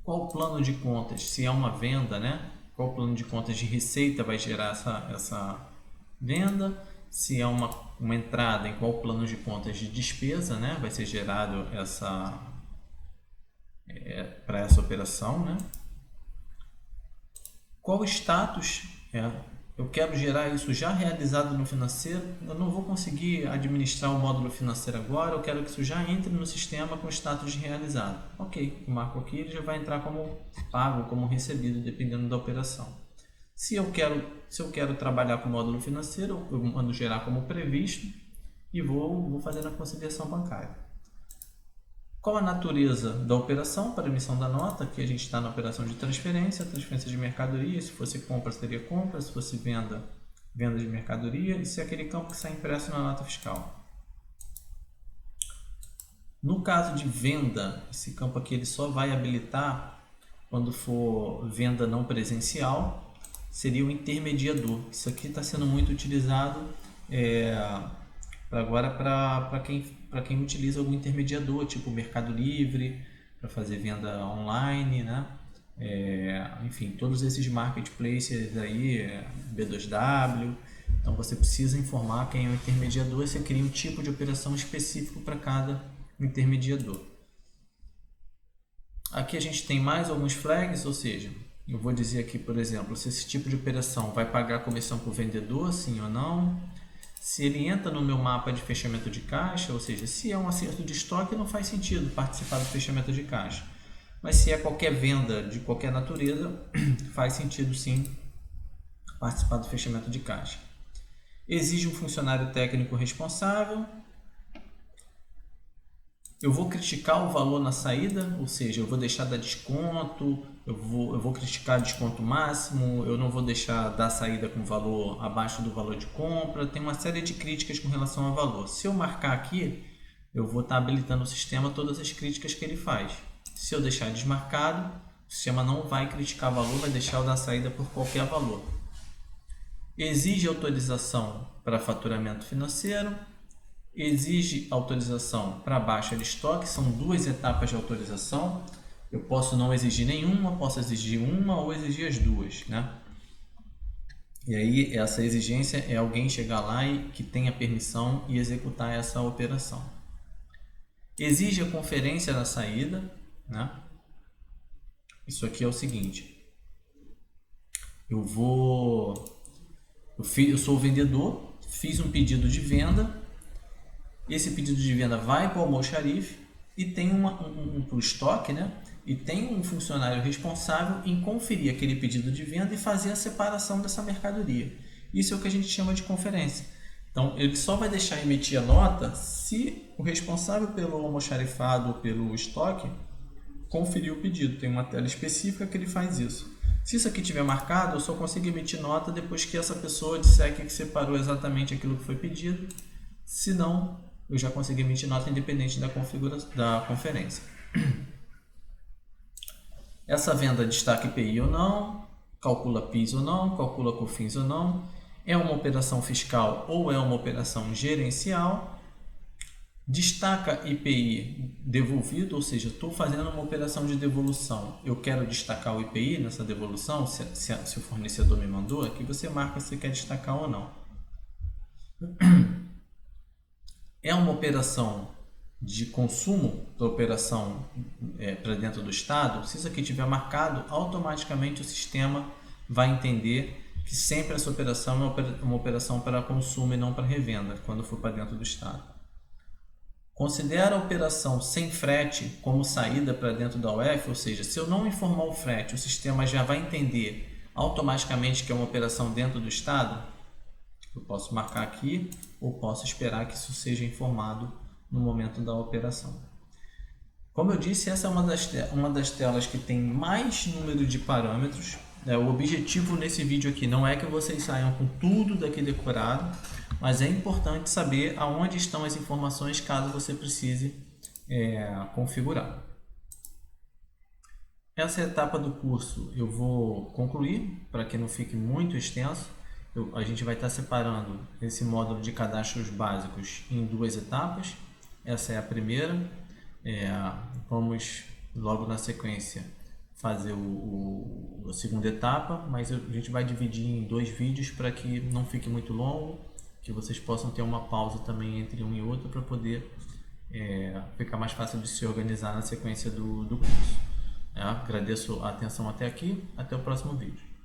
qual plano de contas, se é uma venda, né? Qual plano de contas de receita vai gerar essa venda. Se é uma entrada, em qual plano de contas de despesa, né? Vai ser gerado para essa operação, né? Qual status eu quero gerar isso já realizado no financeiro. Eu não vou conseguir administrar o módulo financeiro agora, eu quero que isso já entre no sistema com status de realizado. Ok, eu marco aqui, ele já vai entrar como pago, como recebido, dependendo da operação. Se eu quero trabalhar com o módulo financeiro, eu mando gerar como previsto e vou fazer a conciliação bancária. Qual a natureza da operação para emissão da nota? Aqui a gente está na operação de transferência de mercadoria. Se fosse compra, seria compra. Se fosse venda, venda de mercadoria. E se é aquele campo que sai impresso na nota fiscal. No caso de venda, esse campo aqui ele só vai habilitar quando for venda não presencial. Seria o intermediador. Isso aqui está sendo muito utilizado agora para quem utiliza algum intermediador, tipo Mercado Livre, para fazer venda online, né? Enfim, todos esses marketplaces aí, B2W. Então você precisa informar quem é o intermediador e você cria um tipo de operação específico para cada intermediador. Aqui a gente tem mais alguns flags, ou seja, eu vou dizer aqui, por exemplo, se esse tipo de operação vai pagar comissão para o vendedor, sim ou não. Se ele entra no meu mapa de fechamento de caixa, ou seja, se é um acerto de estoque, não faz sentido participar do fechamento de caixa. Mas se é qualquer venda de qualquer natureza, faz sentido sim participar do fechamento de caixa. Exige um funcionário técnico responsável. Eu vou criticar o valor na saída, ou seja, eu vou deixar dar desconto, eu vou criticar desconto máximo, eu não vou deixar dar saída com valor abaixo do valor de compra. Tem uma série de críticas com relação ao valor. Se eu marcar aqui, eu vou estar habilitando o sistema todas as críticas que ele faz. Se eu deixar desmarcado, o sistema não vai criticar valor, vai deixar eu dar saída por qualquer valor. Exige autorização para faturamento financeiro. Exige autorização para baixa de estoque, são duas etapas de autorização. Eu posso não exigir nenhuma, posso exigir uma ou exigir as duas, né? E aí essa exigência é alguém chegar lá e que tenha permissão e executar essa operação. Exige a conferência na saída, né? Isso aqui é o seguinte: eu sou o vendedor, fiz um pedido de venda. Esse pedido de venda vai para o almoxarife e tem pro estoque, né? E tem um funcionário responsável em conferir aquele pedido de venda e fazer a separação dessa mercadoria. Isso é o que a gente chama de conferência. Então, ele só vai deixar emitir a nota se o responsável pelo almoxarifado ou pelo estoque conferir o pedido. Tem uma tela específica que ele faz isso. Se isso aqui tiver marcado, eu só consigo emitir nota depois que essa pessoa disser que separou exatamente aquilo que foi pedido. Se não, eu já consegui emitir nota independente da configuração da conferência. Essa venda destaca IPI ou não, calcula PIS ou não, calcula COFINS ou não, é uma operação fiscal ou é uma operação gerencial, destaca IPI devolvido, ou seja, estou fazendo uma operação de devolução, eu quero destacar o IPI nessa devolução, se o fornecedor me mandou, aqui você marca se quer destacar ou não. É uma operação de consumo da operação para dentro do estado. Se isso aqui tiver marcado, automaticamente o sistema vai entender que sempre essa operação é uma operação para consumo e não para revenda, quando for para dentro do estado. Considera a operação sem frete como saída para dentro da UF, ou seja, se eu não informar o frete, o sistema já vai entender automaticamente que é uma operação dentro do estado. Eu posso marcar aqui ou posso esperar que isso seja informado no momento da operação. Como eu disse, essa é uma das telas que tem mais número de parâmetros. O objetivo nesse vídeo aqui não é que vocês saiam com tudo daqui decorado, mas é importante saber aonde estão as informações caso você precise configurar. Essa etapa do curso eu vou concluir para que não fique muito extenso. A gente vai estar separando esse módulo de cadastros básicos em duas etapas. Essa é a primeira. Vamos logo na sequência fazer a segunda etapa, mas a gente vai dividir em dois vídeos para que não fique muito longo, que vocês possam ter uma pausa também entre um e outro para poder ficar mais fácil de se organizar na sequência do curso. Agradeço a atenção até aqui. Até o próximo vídeo.